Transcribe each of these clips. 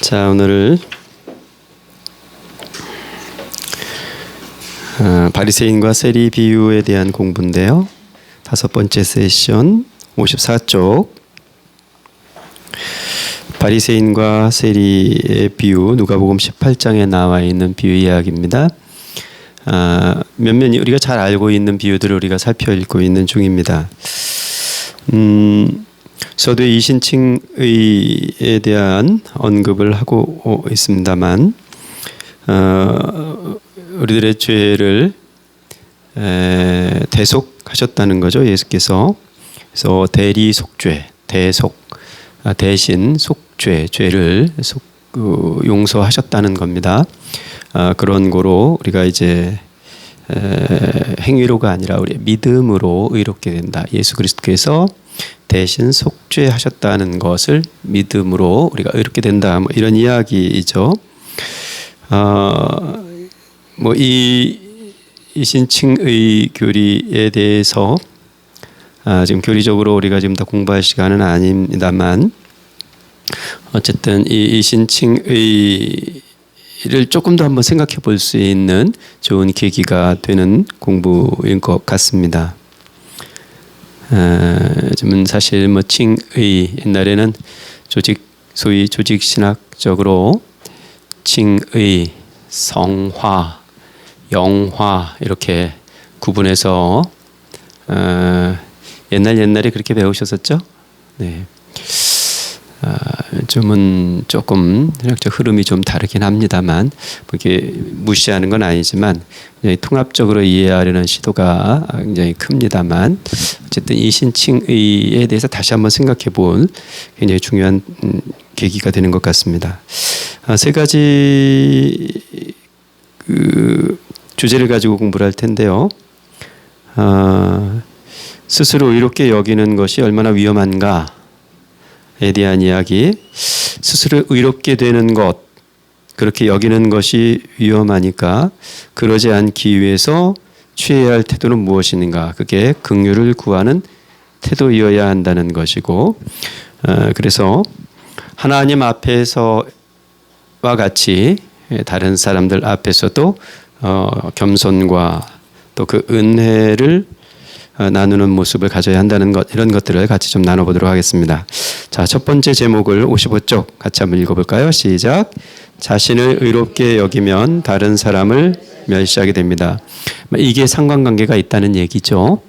자, 오늘 바리새인과 세리 비유에 대한 공부인데요. 5번째 세션 54쪽 바리새인과 세리의 비유, 누가복음 18장에 나와 있는 비유 이야기입니다. 몇몇 우리가 잘 알고 있는 비유들을 우리가 살펴 읽고 있는 중입니다. 서두에 이신칭의에 대한 언급을 하고 있습니다만 우리들의 죄를 대속하셨다는 거죠. 예수께서. 그래서 대리 속죄, 대신 속죄, 죄를 용서하셨다는 겁니다. 그런 거로 우리가 이제 행위로가 아니라 우리 믿음으로 의롭게 된다. 예수 그리스도께서 대신 속죄하셨다는 것을 믿음으로 우리가 의롭게 된다. 뭐 이런 이야기이죠. 이신칭의 교리에 대해서 지금 교리적으로 우리가 지금 다 공부할 시간은 아닙니다만 어쨌든 이 이신칭의를 조금 더 한번 생각해 볼 수 있는 좋은 계기가 되는 공부인 것 같습니다. 요즘은 사실 칭의, 옛날에는 소위 조직 신학적으로 칭의, 성화, 영화 이렇게 구분해서 옛날에 그렇게 배우셨었죠? 네. 요즘은 조금 신학적 흐름이 좀 다르긴 합니다만 이렇게 무시하는 건 아니지만 통합적으로 이해하려는 시도가 굉장히 큽니다만 어쨌든 이 신칭의에 대해서 다시 한번 생각해 볼 굉장히 중요한 계기가 되는 것 같습니다. 세 가지 주제를 가지고 공부를 할 텐데요. 스스로 의롭게 여기는 것이 얼마나 위험한가에 대한 이야기, 스스로 의롭게 되는 것, 그렇게 여기는 것이 위험하니까 그러지 않기 위해서 취해야 할 태도는 무엇인가, 그게 긍휼을 구하는 태도이어야 한다는 것이고, 그래서 하나님 앞에서와 같이 다른 사람들 앞에서도 겸손과 또 그 은혜를 나누는 모습을 가져야 한다는 것, 이런 것들을 같이 좀 나눠보도록 하겠습니다. 자, 첫 번째 제목을 55쪽 같이 한번 읽어볼까요? 시작. 자신을 의롭게 여기면 다른 사람을 멸시하게 됩니다. 이게 상관관계가 있다는 얘기죠.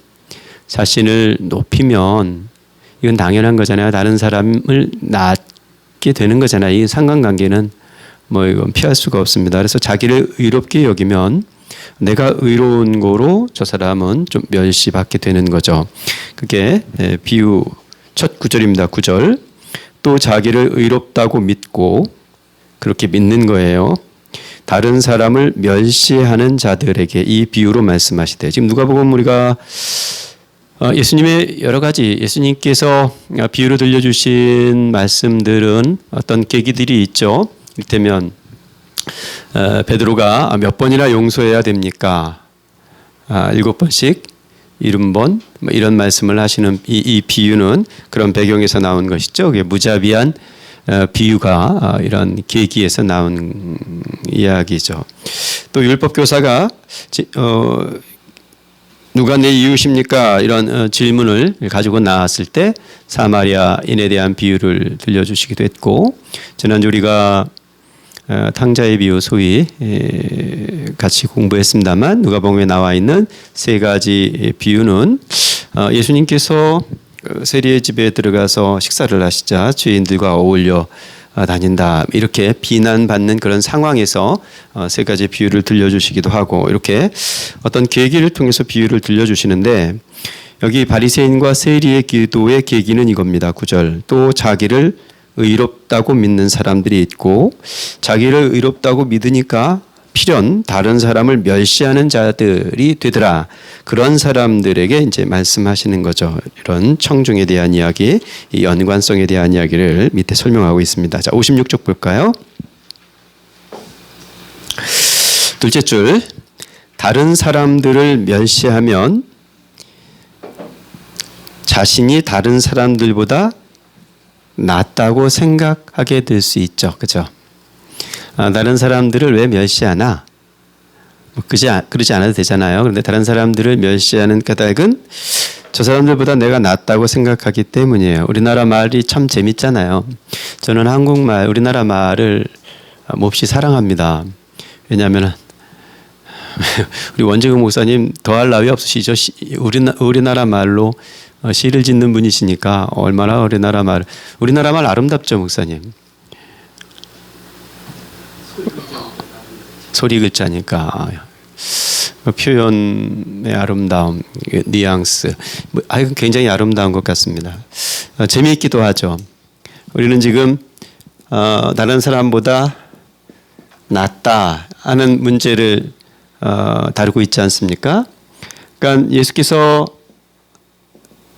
자신을 높이면 이건 당연한 거잖아요. 다른 사람을 낮게 되는 거잖아요. 이 상관관계는 이건 피할 수가 없습니다. 그래서 자기를 의롭게 여기면 내가 의로운 거로 저 사람은 좀 멸시받게 되는 거죠. 그게 비유 첫 구절입니다. 9절. 또 자기를 의롭다고 믿고 그렇게 믿는 거예요. 다른 사람을 멸시하는 자들에게 이 비유로 말씀하시되, 지금 누가복음 우리가 예수님의 여러 가지, 예수님께서 비유로 들려주신 말씀들은 어떤 계기들이 있죠. 이를테면 베드로가 몇 번이나 용서해야 됩니까? 7번씩 70번 이런 말씀을 하시는 이 비유는 그런 배경에서 나온 것이죠. 그게 무자비한 비유가 이런 계기에서 나온 이야기죠. 또 율법교사가 누가 내 이웃입니까? 이런 질문을 가지고 나왔을 때 사마리아인에 대한 비유를 들려주시기도 했고, 지난주 우리가 탕자의 비유 소위 같이 공부했습니다만 누가복음에 나와 있는 세 가지 비유는 예수님께서 세리의 집에 들어가서 식사를 하시자 죄인들과 어울려 다닌다, 이렇게 비난받는 그런 상황에서 세 가지 비유를 들려주시기도 하고, 이렇게 어떤 계기를 통해서 비유를 들려주시는데, 여기 바리새인과 세리의 기도의 계기는 이겁니다. 9절. 또 자기를 의롭다고 믿는 사람들이 있고, 자기를 의롭다고 믿으니까 필연 다른 사람을 멸시하는 자들이 되더라. 그런 사람들에게 이제 말씀하시는 거죠. 이런 청중에 대한 이야기, 이 연관성에 대한 이야기를 밑에 설명하고 있습니다. 자, 56쪽 볼까요? 둘째 줄. 다른 사람들을 멸시하면 자신이 다른 사람들보다 낫다고 생각하게 될 수 있죠. 그죠? 다른 사람들을 왜 멸시하나? 그러지 않아도 되잖아요. 그런데 다른 사람들을 멸시하는 까닭은 저 사람들보다 내가 낫다고 생각하기 때문이에요. 우리나라 말이 참 재밌잖아요. 저는 한국말, 우리나라 말을 몹시 사랑합니다. 왜냐하면 우리 원재국 목사님 더할 나위 없으시죠? 우리나라 말로 시를 짓는 분이시니까 얼마나 우리나라 말 아름답죠, 목사님. 소리 글자니까 표현의 아름다움, 뉘앙스, 굉장히 아름다운 것 같습니다. 재미있기도 하죠. 우리는 지금 다른 사람보다 낫다 하는 문제를 다루고 있지 않습니까? 그러니까 예수께서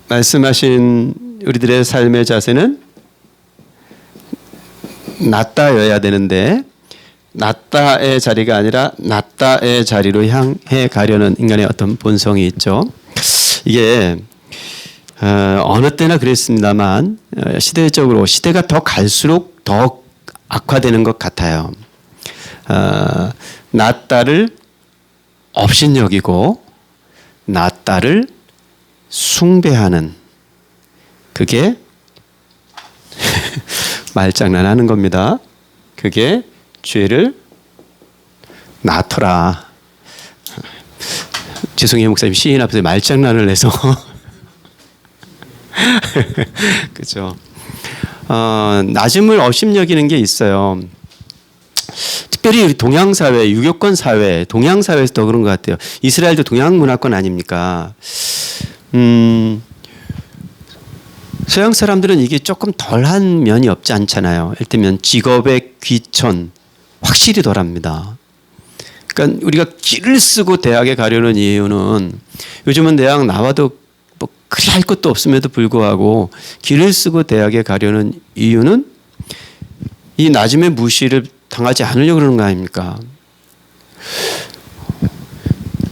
말씀하신 우리들의 삶의 자세는 낫다여야 되는데 낫다의 자리가 아니라 낫다의 자리로 향해 가려는 인간의 어떤 본성이 있죠. 이게 어느 때나 그랬습니다만 시대적으로 시대가 더 갈수록 더 악화되는 것 같아요. 낫다를 업신여기고 낫다를 숭배하는 그게 말장난하는 겁니다. 그게 죄를 낳더라. 죄송해요, 목사님. 시인 앞에서 말장난을 해서. 그렇죠. 낮음을 업신여기는 게 있어요. 특별히 우리 동양 사회, 유교권 사회, 동양 사회에서 더 그런 것 같아요. 이스라엘도 동양 문화권 아닙니까? 서양 사람들은 이게 조금 덜한 면이 없지 않잖아요. 예를 들면 직업의 귀천 확실히 덜합니다. 그러니까 우리가 길을 쓰고 대학에 가려는 이유는 요즘은 대학 나와도 뭐 그리 할 것도 없음에도 불구하고 길을 쓰고 대학에 가려는 이유는 이 낮음의 무시를 당하지 않으려고 그러는 거 아닙니까?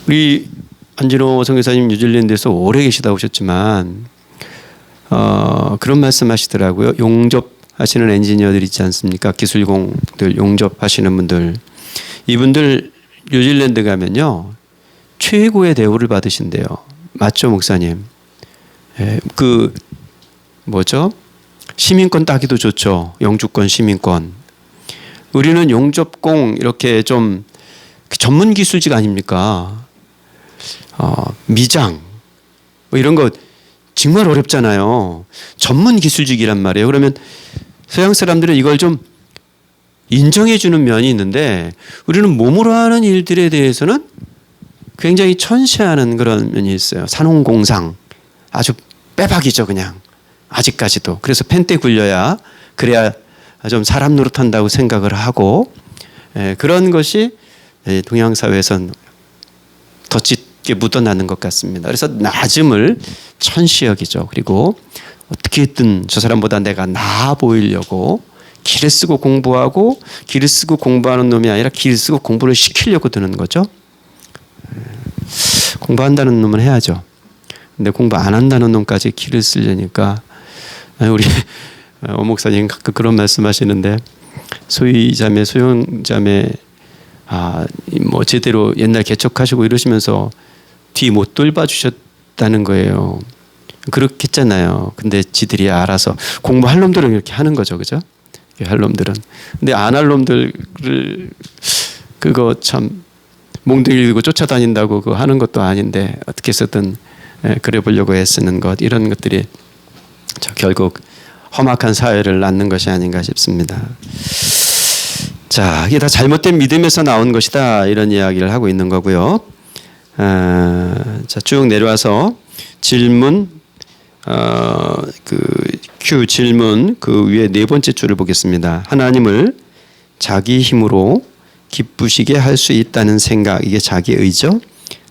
우리 안진호 선교사님 뉴질랜드에서 오래 계시다 오셨지만 그런 말씀 하시더라고요. 용접하시는 엔지니어들 있지 않습니까? 기술공들 용접하시는 분들. 이분들 뉴질랜드 가면요. 최고의 대우를 받으신대요. 맞죠, 목사님? 그 뭐죠? 시민권 따기도 좋죠. 영주권, 시민권. 우리는 용접공 이렇게 좀 전문 기술직 아닙니까? 미장 뭐 이런 거 정말 어렵잖아요. 전문 기술직이란 말이에요. 그러면 서양 사람들은 이걸 좀 인정해 주는 면이 있는데 우리는 몸으로 하는 일들에 대해서는 굉장히 천시하는 그런 면이 있어요. 산홍공상 아주 빼박이죠, 그냥 아직까지도. 그래서 펜대 굴려야 그래야 좀 사람 노릇한다고 생각을 하고 그런 것이 동양 사회에선 더 짙게 묻어나는 것 같습니다. 그래서 낮음을 천시 여기죠. 그리고 어떻게든 저 사람보다 내가 나아 보이려고 길을 쓰고 공부하고 길을 쓰고 공부하는 놈이 아니라 길을 쓰고 공부를 시키려고 드는 거죠. 공부한다는 놈은 해야죠. 근데 공부 안 한다는 놈까지 길을 쓰려니까 우리 목사님 가끔 그런 말씀하시는데 소위자매 소형자매 뭐 제대로 옛날 개척하시고 이러시면서 뒤 못 돌봐주셨다는 거예요. 그렇겠잖아요. 근데 지들이 알아서 공부할 놈들은 이렇게 하는 거죠, 그죠? 할 놈들은. 근데 안 할 놈들을 그거 참 몽둥이 들고 쫓아다닌다고 그거 하는 것도 아닌데 어떻게 해서든 그래 보려고 애쓰는 것 이런 것들이 결국 험악한 사회를 낳는 것이 아닌가 싶습니다. 자, 이게 다 잘못된 믿음에서 나온 것이다 이런 이야기를 하고 있는 거고요. 자, 쭉 내려와서 질문 그 질문 그 위에 네 번째 줄을 보겠습니다. 하나님을 자기 힘으로 기쁘시게 할 수 있다는 생각, 이게 자기의죠.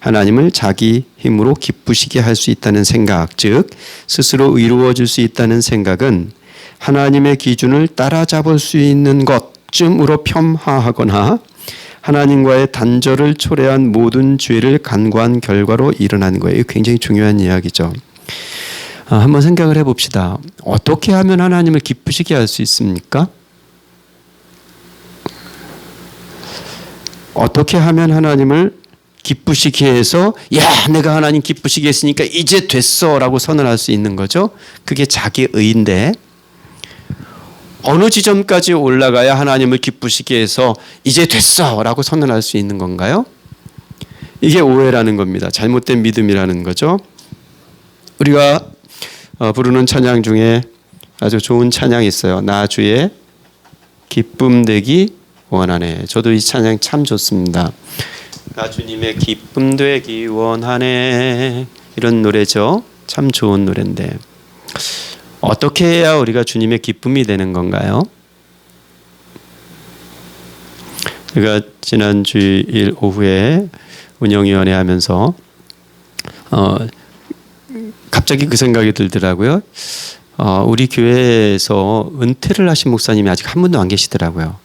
하나님을 자기 힘으로 기쁘시게 할 수 있다는 생각, 즉 스스로 이루어질 수 있다는 생각은 하나님의 기준을 따라잡을 수 있는 것쯤으로 폄하하거나 하나님과의 단절을 초래한 모든 죄를 간과한 결과로 일어나는 거예요. 굉장히 중요한 이야기죠. 한번 생각을 해봅시다. 어떻게 하면 하나님을 기쁘시게 할 수 있습니까? 어떻게 하면 하나님을 기쁘시게 해서 야 내가 하나님 기쁘시게 했으니까 이제 됐어 라고 선언할 수 있는 거죠. 그게 자기 의인데 어느 지점까지 올라가야 하나님을 기쁘시게 해서 이제 됐어 라고 선언할 수 있는 건가요? 이게 오해라는 겁니다. 잘못된 믿음이라는 거죠. 우리가 부르는 찬양 중에 아주 좋은 찬양이 있어요. 나 주의 기쁨 되기 원하네. 저도 이 찬양 참 좋습니다. 나 주님의 기쁨 되기 원하네. 이런 노래죠. 참 좋은 노래인데 어떻게 해야 우리가 주님의 기쁨이 되는 건가요? 제가 지난 주일 오후에 운영위원회 하면서 갑자기 그 생각이 들더라고요. 우리 교회에서 은퇴를 하신 목사님이 아직 한 분도 안 계시더라고요.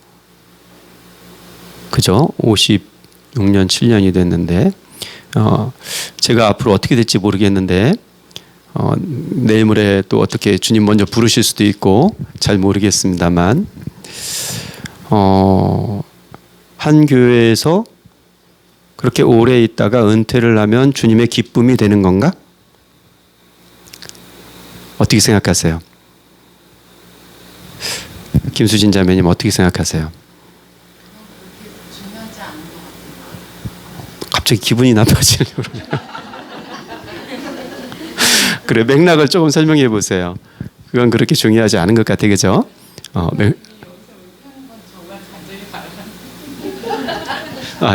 그죠? 56년, 7년이 됐는데 제가 앞으로 어떻게 될지 모르겠는데 내일 모레 또 어떻게 주님 먼저 부르실 수도 있고 잘 모르겠습니다만 한 교회에서 그렇게 오래 있다가 은퇴를 하면 주님의 기쁨이 되는 건가? 어떻게 생각하세요? 김수진 자매님 어떻게 생각하세요? 갑자기 기분이 나빠지려고 그러네요. 그래 맥락을 조금 설명해 보세요. 그건 그렇게 중요하지 않은 것 같아, 그죠?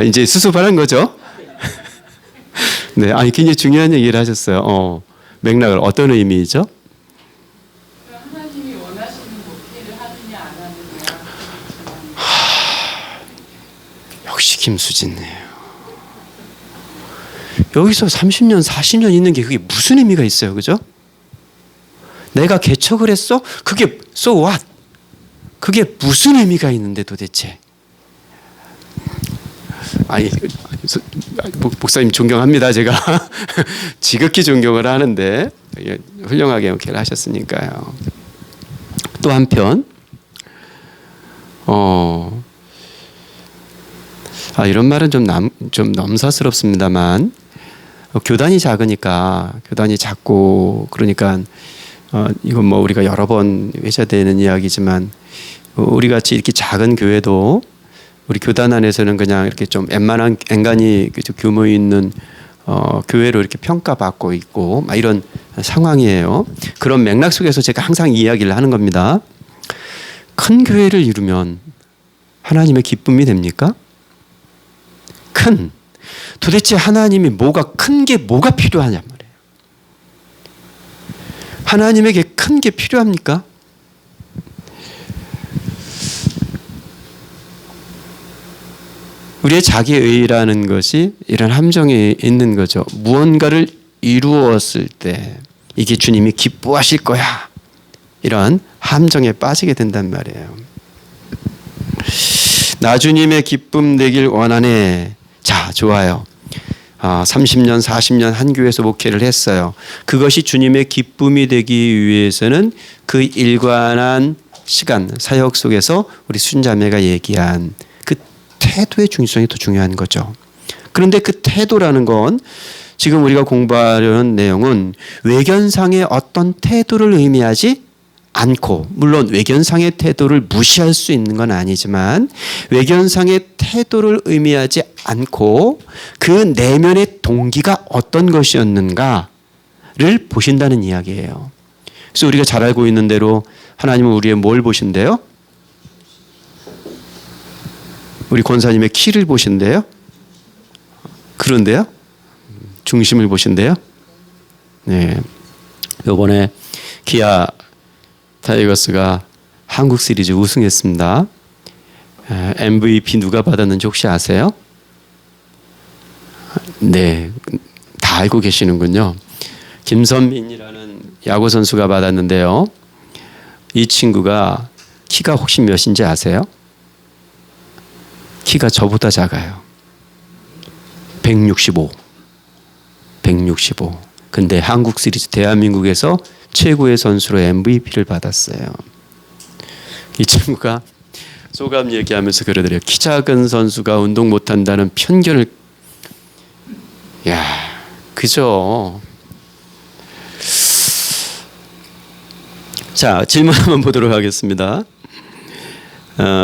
이제 수습하는 거죠? 네, 아니 굉장히 중요한 얘기를 하셨어요. 맥락을 어떤 의미죠? 하나님이 원하시는 목회를 하느냐 안 하느냐. 역시 김수진이에요. 여기서 30년, 40년 있는 게 그게 무슨 의미가 있어요, 그죠? 내가 개척을 했어? 그게 so what? 그게 무슨 의미가 있는데 도대체? 아니 목사님 존경합니다. 제가 지극히 존경을 하는데 훌륭하게 목회를 하셨으니까요. 또 한편 이런 말은 좀 넘사스럽습니다만 교단이 작으니까 교단이 작고 그러니까 이건 뭐 우리가 여러 번 회자되는 이야기지만 우리 같이 이렇게 작은 교회도 우리 교단 안에서는 그냥 이렇게 좀 웬만한 엔간히 규모 있는 교회로 이렇게 평가받고 있고 막 이런 상황이에요. 그런 맥락 속에서 제가 항상 이야기를 하는 겁니다. 큰 교회를 이루면 하나님의 기쁨이 됩니까? 도대체 하나님이 큰 게 뭐가 필요하냐 말이에요. 하나님에게 큰 게 필요합니까? 우리의 자기의라는 것이 이런 함정에 있는 거죠. 무언가를 이루었을 때 이게 주님이 기뻐하실 거야. 이런 함정에 빠지게 된단 말이에요. 나 주님의 기쁨 되길 원하네. 자, 좋아요. 30년, 40년 한 교회에서 목회를 했어요. 그것이 주님의 기쁨이 되기 위해서는 그 일관한 시간, 사역 속에서 우리 순자매가 얘기한 그 태도의 중요성이 더 중요한 거죠. 그런데 그 태도라는 건 지금 우리가 공부하려는 내용은 외견상의 어떤 태도를 의미하지 않고, 물론 외견상의 태도를 무시할 수 있는 건 아니지만 외견상의 태도를 의미하지 않고 그 내면의 동기가 어떤 것이었는가를 보신다는 이야기예요. 그래서 우리가 잘 알고 있는 대로 하나님은 우리의 뭘 보신대요? 우리 권사님의 키를 보신대요? 그런데요? 중심을 보신대요? 네. 이번에 기아 타이거스가 한국 시리즈 우승했습니다. MVP 누가 받았는지 혹시 아세요? 네, 다 알고 계시는군요. 김선민이라는 야구 선수가 받았는데요. 이 친구가 키가 혹시 몇인지 아세요? 키가 저보다 작아요. 165. 근데 한국 시리즈 대한민국에서 최고의 선수로 MVP를 받았어요. 이 친구가 소감 얘기하면서 그러더래요. 키 작은 선수가 운동 못한다는 편견을. 야, 그죠. 자, 질문 한번 보도록 하겠습니다.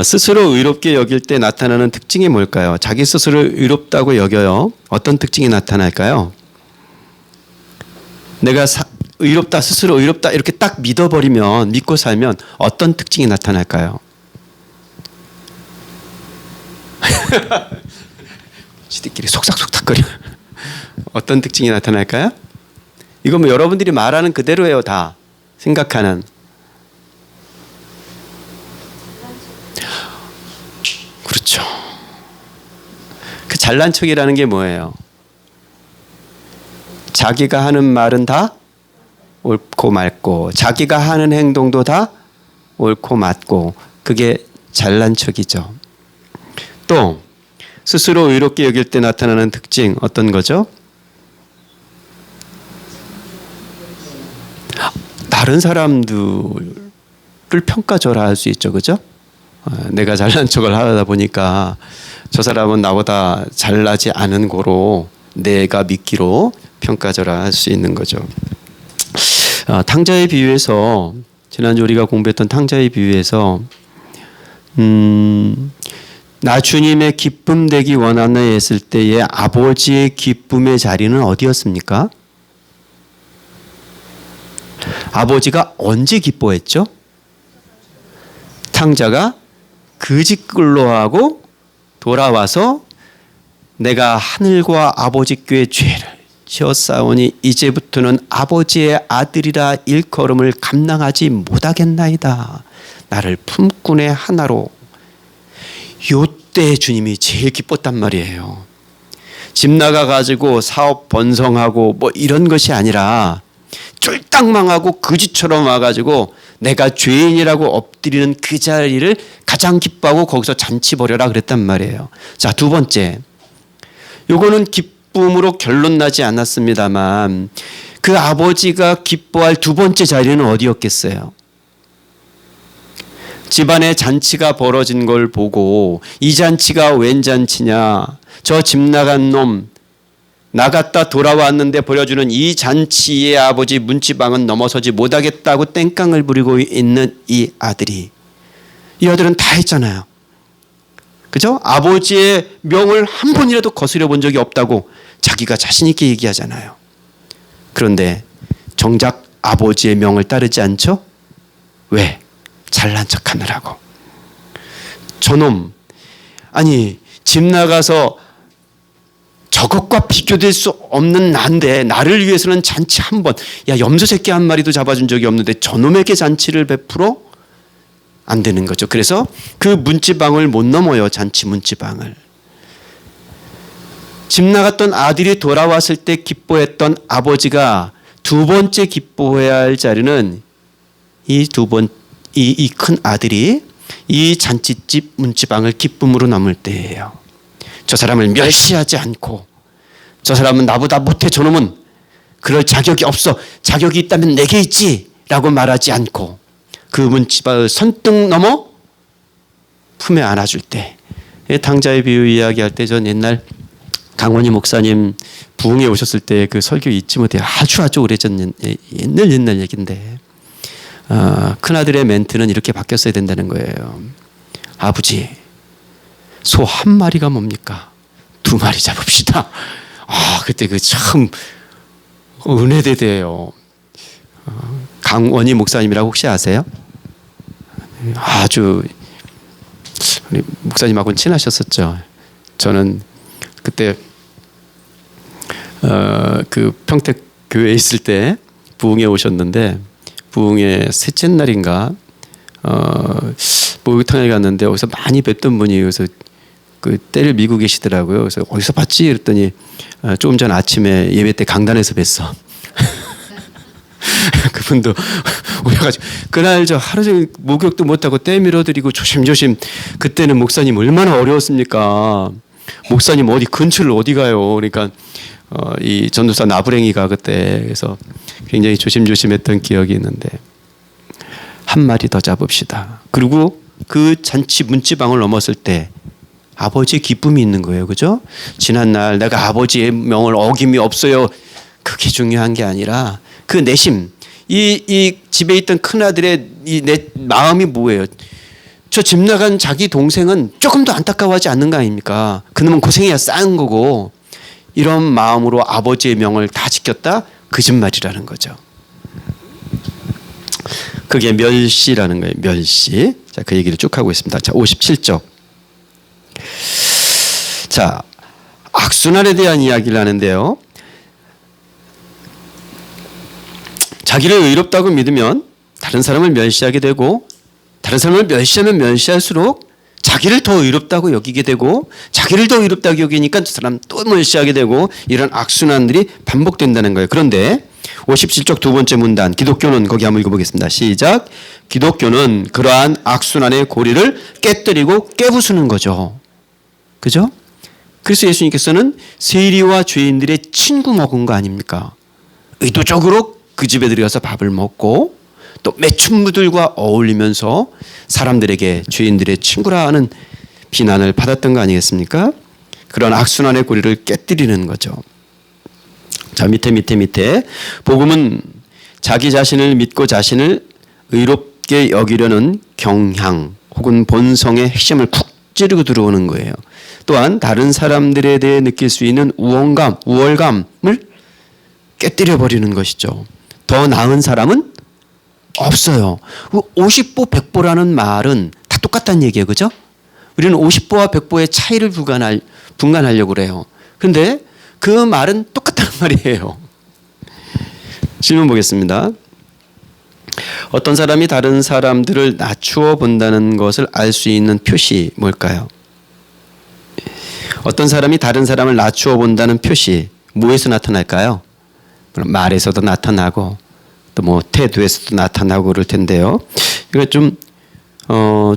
스스로 의롭게 여길 때 나타나는 특징이 뭘까요? 자기 스스로를 의롭다고 여겨요. 어떤 특징이 나타날까요? 내가 의롭다, 스스로 의롭다 이렇게 딱 믿고 살면 어떤 특징이 나타날까요? 지들끼리 속삭속삭거려. 어떤 특징이 나타날까요? 이거 뭐 여러분들이 말하는 그대로예요. 다 생각하는. 그렇죠. 그 잘난 척이라는 게 뭐예요? 자기가 하는 말은 다 옳고 맑고 자기가 하는 행동도 다 옳고 맞고 그게 잘난 척이죠. 또 스스로 의롭게 여길 때 나타나는 특징 어떤 거죠? 다른 사람들을 평가절하할 수 있죠. 그죠? 내가 잘난 척을 하다 보니까 저 사람은 나보다 잘나지 않은 거로 내가 믿기로 평가절하할 수 있는 거죠. 탕자의 비유에서 지난주 우리가 공부했던 탕자의 비유에서 나 주님의 기쁨 되기 원하나 했을 때의 아버지의 기쁨의 자리는 어디였습니까? 아버지가 언제 기뻐했죠? 탕자가 그 짓글로 하고 돌아와서 내가 하늘과 아버지께 죄를 지었사오니 이제부터는 아버지의 아들이라 일컬음을 감당하지 못하겠나이다. 나를 품꾼의 하나로. 요때 주님이 제일 기뻤단 말이에요. 집 나가가지고 사업 번성하고 뭐 이런 것이 아니라 쫄딱 망하고 거지처럼 와가지고 내가 죄인이라고 엎드리는 그 자리를 가장 기뻐하고 거기서 잔치 벌여라 그랬단 말이에요. 자, 두 번째. 요거는 기쁨으로 결론 나지 않았습니다만 그 아버지가 기뻐할 두 번째 자리는 어디였겠어요? 집안에 잔치가 벌어진 걸 보고 이 잔치가 웬 잔치냐? 저 집 나간 놈 나갔다 돌아왔는데 보여주는 이 잔치의 아버지 문지방은 넘어서지 못하겠다고 땡깡을 부리고 있는 이 아들이. 이 아들은 다 했잖아요. 그죠? 아버지의 명을 한 번이라도 거스려 본 적이 없다고 자기가 자신 있게 얘기하잖아요. 그런데 정작 아버지의 명을 따르지 않죠? 왜? 잘난 척하느라고. 저놈, 아니 집 나가서 저것과 비교될 수 없는 난데 나를 위해서는 잔치 한 번, 야 염소 새끼 한 마리도 잡아준 적이 없는데 저놈에게 잔치를 베풀어? 안 되는 거죠. 그래서 그 문지방을 못 넘어요. 잔치 문지방을. 집 나갔던 아들이 돌아왔을 때 기뻐했던 아버지가 두 번째 기뻐해야 할 자리는 이 큰 아들이 이 잔치집 문지방을 기쁨으로 넘을 때예요. 저 사람을 멸시하지 않고 저 사람은 나보다 못해 저놈은 그럴 자격이 없어. 자격이 있다면 내게 있지 라고 말하지 않고 그 문지방을 선뜻 넘어 품에 안아줄 때. 탕자의 비유 이야기할 때 전 옛날 강원희 목사님 부흥에 오셨을 때 그 설교 잊지 못해요. 아주 오래전 옛날 얘기인데 큰아들의 멘트는 이렇게 바뀌었어야 된다는 거예요. 아버지, 소 한 마리가 뭡니까? 두 마리 잡읍시다. 그때 그 참 은혜대대요. 강원희 목사님이라고 혹시 아세요? 아주 우리 목사님하고는 친하셨었죠. 저는 그때 그 평택 교회에 있을 때 부흥에 오셨는데 부흥의 셋째 날인가 목욕탕에 갔는데 거기서 많이 뵀던 분이 그래서 그 때를 미고 계시더라고요. 그래서 어디서 봤지? 그랬더니 조금 전 아침에 예배 때 강단에서 뵀어. 그분도 오셔가지고 그날 저 하루 종일 목욕도 못하고 때 밀어드리고 조심조심. 그때는 목사님 얼마나 어려웠습니까? 목사님 어디 근처를 어디 가요? 그러니까 이 전도사 나부랭이가 그때 그래서 굉장히 조심조심했던 기억이 있는데 한 마리 더 잡읍시다. 그리고 그 잔치 문지방을 넘었을 때 아버지의 기쁨이 있는 거예요. 그죠? 지난날 내가 아버지의 명을 어김이 없어요. 그게 중요한 게 아니라 그 내심, 이 집에 있던 큰아들의 내 마음이 뭐예요? 저 집 나간 자기 동생은 조금도 안타까워하지 않는 거 아닙니까? 그놈은 고생해야 쌓은 거고, 이런 마음으로 아버지의 명을 다 지켰다? 거짓말이라는 거죠. 그게 멸시라는 거예요. 멸시. 자, 그 얘기를 쭉 하고 있습니다. 자, 57쪽. 자, 악순환에 대한 이야기를 하는데요. 자기를 의롭다고 믿으면 다른 사람을 멸시하게 되고, 다른 사람을 멸시하면 멸시할수록 자기를 더 의롭다고 여기게 되고, 자기를 더 의롭다고 여기니까 그 사람 또 멸시하게 되고, 이런 악순환들이 반복된다는 거예요. 그런데 57쪽 두 번째 문단, 기독교는, 거기 한번 읽어보겠습니다. 시작. 기독교는 그러한 악순환의 고리를 깨뜨리고 깨부수는 거죠. 그죠? 그래서 예수님께서는 세리와 죄인들의 친구 먹은 거 아닙니까? 의도적으로 그 집에 들어가서 밥을 먹고 또 매춘부들과 어울리면서 사람들에게 죄인들의 친구라는 비난을 받았던 거 아니겠습니까? 그런 악순환의 고리를 깨뜨리는 거죠. 자, 밑에 복음은 자기 자신을 믿고 자신을 의롭게 여기려는 경향 혹은 본성의 핵심을 쿡 찌르고 들어오는 거예요. 또한 다른 사람들에 대해 느낄 수 있는 우월감을 깨뜨려 버리는 것이죠. 더 나은 사람은 없어요. 50보 100보라는 말은 다 똑같다는 얘기예요. 그죠? 우리는 50보와 100보의 차이를 분간하려고 그래요. 그런데 그 말은 똑같다는 말이에요. 질문 보겠습니다. 어떤 사람이 다른 사람들을 낮추어 본다는 것을 알 수 있는 표시 뭘까요? 어떤 사람이 다른 사람을 낮추어 본다는 표시 뭐에서 나타날까요? 말에서도 나타나고 또 뭐 태도에서도 나타나고 그럴 텐데요. 이거 좀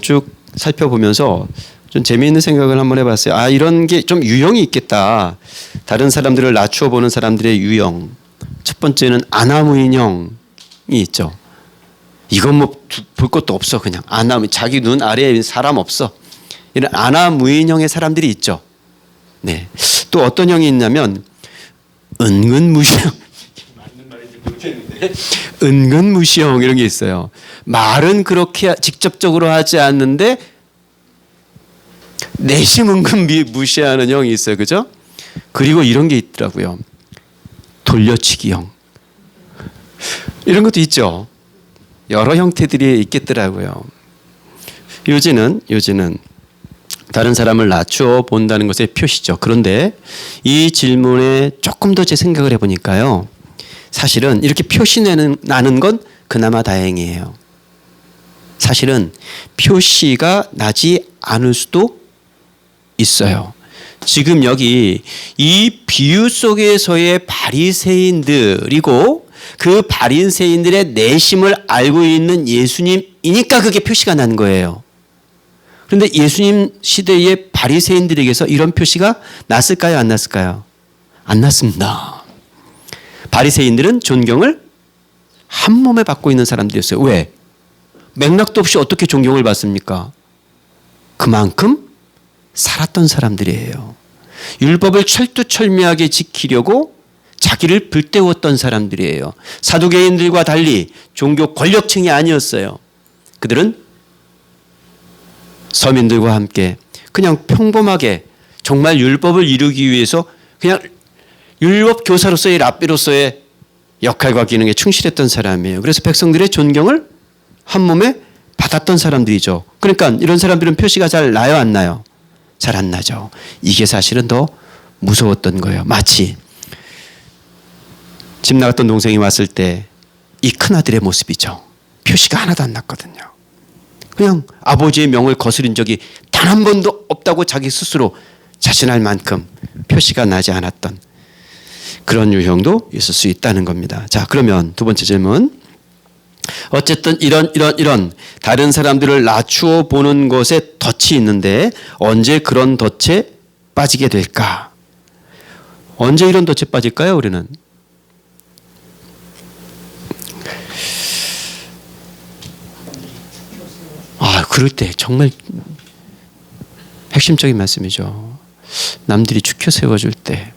쭉 살펴보면서 좀 재미있는 생각을 한번 해봤어요. 아, 이런 게 좀 유형이 있겠다. 다른 사람들을 낮추어 보는 사람들의 유형. 첫 번째는 아나무인형이 있죠. 이건 뭐 볼 것도 없어. 그냥 자기 눈 아래에 사람 없어. 이런 아나무인형의 사람들이 있죠. 네. 또 어떤 형이 있냐면 은근무시형. 맞는 말인지 모르겠는데. 은근무시형 이런 게 있어요. 말은 그렇게 직접적으로 하지 않는데 내심 은근 무시하는 형이 있어요. 그죠? 그리고 이런 게 있더라고요. 돌려치기형. 이런 것도 있죠. 여러 형태들이 있겠더라고요. 요지는 다른 사람을 낮추어 본다는 것의 표시죠. 그런데 이 질문에 조금 더 제 생각을 해보니까요. 사실은 이렇게 표시 나는 건 그나마 다행이에요. 사실은 표시가 나지 않을 수도 있어요. 지금 여기 이 비유 속에서의 바리새인들이고 그 바리새인들의 내심을 알고 있는 예수님이니까 그게 표시가 난 거예요. 그런데 예수님 시대의 바리새인들에게서 이런 표시가 났을까요? 안 났을까요? 안 났습니다. 바리새인들은 존경을 한 몸에 받고 있는 사람들이었어요. 왜? 맥락도 없이 어떻게 존경을 받습니까? 그만큼 살았던 사람들이에요. 율법을 철두철미하게 지키려고 자기를 불태웠던 사람들이에요. 사두개인들과 달리 종교 권력층이 아니었어요. 그들은 서민들과 함께 그냥 평범하게 정말 율법을 이루기 위해서 그냥 율법 교사로서의 랍비로서의 역할과 기능에 충실했던 사람이에요. 그래서 백성들의 존경을 한 몸에 받았던 사람들이죠. 그러니까 이런 사람들은 표시가 잘 나요, 안 나요? 잘 안 나죠. 이게 사실은 더 무서웠던 거예요. 마치 집 나갔던 동생이 왔을 때 이 큰아들의 모습이죠. 표시가 하나도 안 났거든요. 그냥 아버지의 명을 거스린 적이 단 한 번도 없다고 자기 스스로 자신할 만큼 표시가 나지 않았던 그런 유형도 있을 수 있다는 겁니다. 자, 그러면 두 번째 질문. 어쨌든 이런 다른 사람들을 낮추어 보는 것에 덫이 있는데 언제 그런 덫에 빠지게 될까? 언제 이런 덫에 빠질까요, 우리는? 그럴 때 정말 핵심적인 말씀이죠. 남들이 죽여 세워줄 때.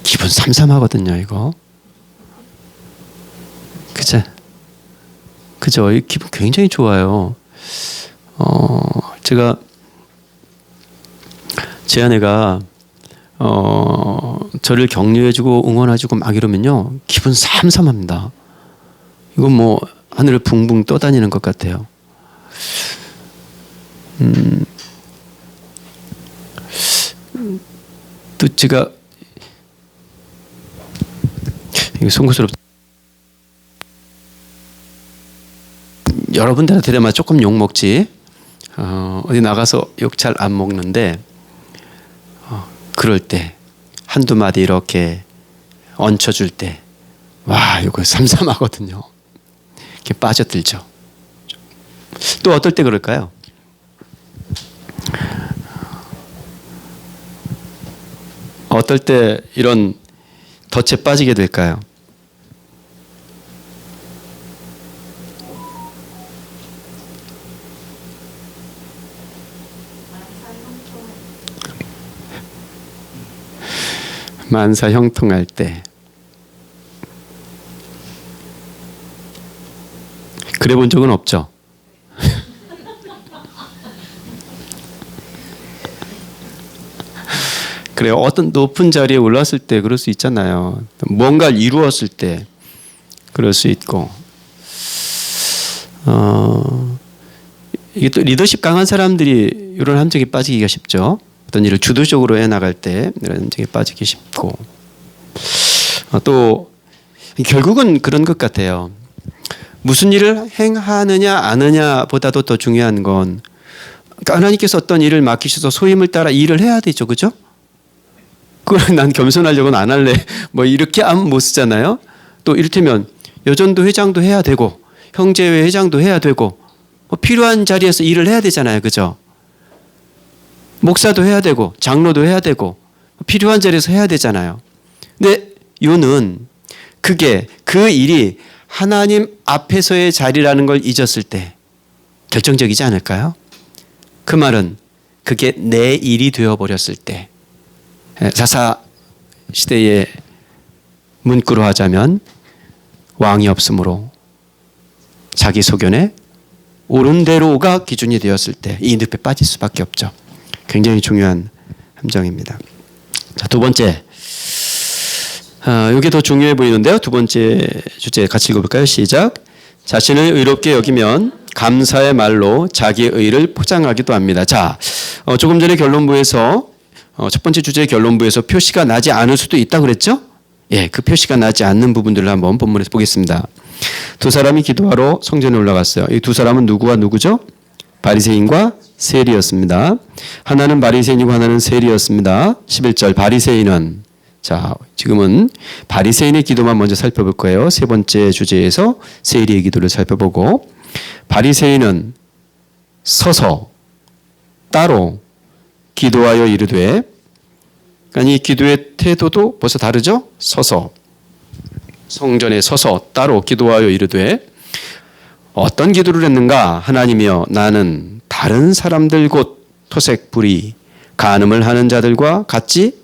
기분 삼삼하거든요, 이거. 그죠? 이 기분 굉장히 좋아요. 제가 제 아내가 저를 격려해주고 응원해주고 막 이러면요, 기분 삼삼합니다. 이건 뭐 하늘을 붕붕 떠다니는 것 같아요. 또 제가 이게 송구스럽. 여러분들한테만 조금 욕 먹지. 어디 나가서 욕 잘 안 먹는데 그럴 때 한두 마디 이렇게 얹혀줄 때, 와, 이거 삼삼하거든요. 이렇게 빠져들죠. 또 어떨 때 그럴까요? 어떨 때 이런 덫에 빠지게 될까요? 만사 형통할 때. 그래 본 적은 없죠? 그래요. 어떤 높은 자리에 올랐을 때 그럴 수 있잖아요. 뭔가를 이루었을 때 그럴 수 있고. 이게 또 리더십 강한 사람들이 이런 함정에 빠지기가 쉽죠. 어떤 일을 주도적으로 해나갈 때 이런 함정에 빠지기 쉽고. 또 결국은 그런 것 같아요. 무슨 일을 행하느냐 안 하느냐보다도 더 중요한 건, 그러니까 하나님께서 어떤 일을 맡기셔서 소임을 따라 일을 해야 되죠. 그죠? 그걸 난 겸손하려고는 안 할래. 뭐 이렇게 하면 못 쓰잖아요. 또 이를테면 여전도 회장도 해야 되고 형제회 회장도 해야 되고 뭐 필요한 자리에서 일을 해야 되잖아요. 그죠? 목사도 해야 되고 장로도 해야 되고 필요한 자리에서 해야 되잖아요. 근데 요는 그게 그 일이 하나님 앞에서의 자리라는 걸 잊었을 때 결정적이지 않을까요? 그 말은 그게 내 일이 되어버렸을 때, 사사 시대의 문구로 하자면 왕이 없으므로 자기 소견에 옳은 대로가 기준이 되었을 때 이 늪에 빠질 수밖에 없죠. 굉장히 중요한 함정입니다. 자, 두 번째. 이게 더 중요해 보이는데요. 두 번째 주제 같이 읽어볼까요? 시작. 자신을 의롭게 여기면 감사의 말로 자기의 의를 포장하기도 합니다. 자, 조금 전에 결론부에서 첫 번째 주제의 결론부에서 표시가 나지 않을 수도 있다고 그랬죠? 예, 그 표시가 나지 않는 부분들을 한번 본문에서 보겠습니다. 두 사람이 기도하러 성전에 올라갔어요. 이 두 사람은 누구와 누구죠? 바리새인과 세리였습니다. 하나는 바리새인이고 하나는 세리였습니다. 11절 바리새인은, 자, 지금은 바리새인의 기도만 먼저 살펴볼 거예요. 세 번째 주제에서 세리의 기도를 살펴보고, 바리새인은 서서 따로 기도하여 이르되, 그러니까 이 기도의 태도도 벌써 다르죠? 서서, 성전에 서서 따로 기도하여 이르되, 어떤 기도를 했는가? 하나님이여, 나는 다른 사람들 곧 토색 불의 간음을 하는 자들과 같지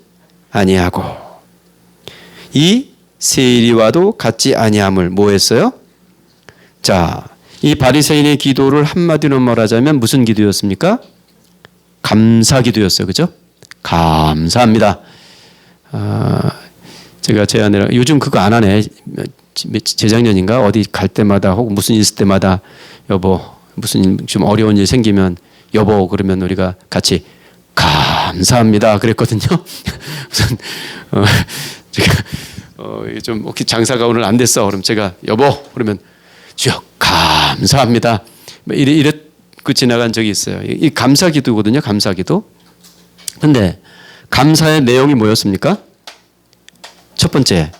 아니하고, 이 세리와도 같지 아니함을 뭐 했어요? 자, 이 바리새인의 기도를 한마디로 말하자면 무슨 기도였습니까? 감사 기도였어요. 그죠? 감사합니다. 제가 제 아내랑 요즘 그거 안 하네. 재작년인가 어디 갈 때마다 혹은 무슨 일 있을 때마다 여보, 무슨 좀 어려운 일 생기면 여보 그러면 우리가 같이 감사합니다 그랬거든요. 우선 제가 좀 혹시 장사가 오늘 안 됐어 그럼 제가 여보 그러면 주여 감사합니다 이랬고 지나간 적이 있어요. 이 감사기도거든요. 감사기도. 근데 감사의 내용이 뭐였습니까? 첫 번째,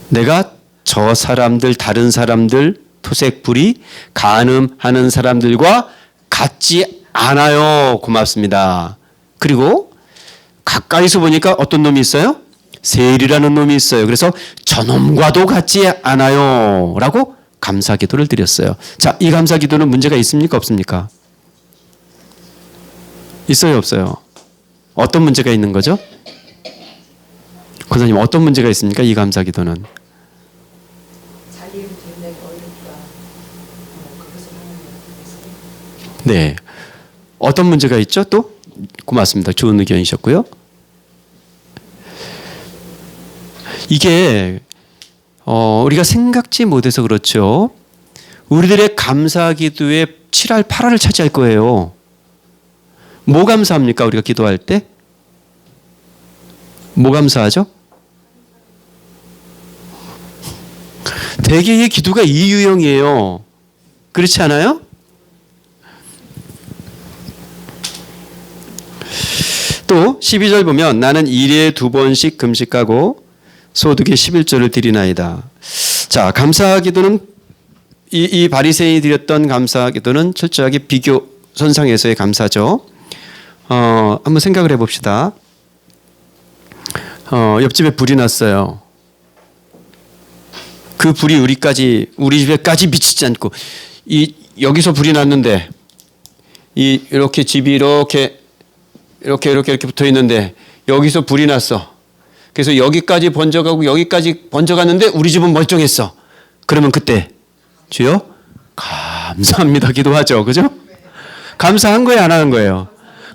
내가 저 사람들, 다른 사람들, 토색불이 간음하는 사람들과 같지 않아요. 고맙습니다. 그리고 가까이서 보니까 어떤 놈이 있어요? 세일이라는 놈이 있어요. 그래서 저놈과도 같지 않아요. 라고 감사 기도를 드렸어요. 자, 이 감사 기도는 문제가 있습니까? 없습니까? 있어요? 없어요? 어떤 문제가 있는 거죠? 권사님, 어떤 문제가 있습니까? 이 감사 기도는. 자기 이름 대내기 어렵다. 그것을 하는 네. 어떤 문제가 있죠? 또? 고맙습니다. 좋은 의견이셨고요. 이게 우리가 생각지 못해서 그렇죠. 우리들의 감사 기도에 7할 8할을 차지할 거예요. 뭐 감사합니까? 우리가 기도할 때? 뭐 감사하죠? 대개의 기도가 이 유형이에요. 그렇지 않아요? 또 12절 보면 나는 일에 2번씩 금식하고 소득의 11조를 드리나이다. 자, 감사 기도는 이 바리새인이 드렸던 감사 기도는 철저하게 비교 선상에서의 감사죠. 한번 생각을 해봅시다. 옆집에 불이 났어요. 그 불이 우리 집에까지 미치지 않고 여기서 불이 났는데 이렇게 집이 이렇게 붙어 있는데 여기서 불이 났어. 그래서 여기까지 번져가고 여기까지 번져갔는데 우리 집은 멀쩡했어. 그러면 그때 주여 감사합니다 기도하죠. 그죠? 감사한 거예요, 안 하는 거예요?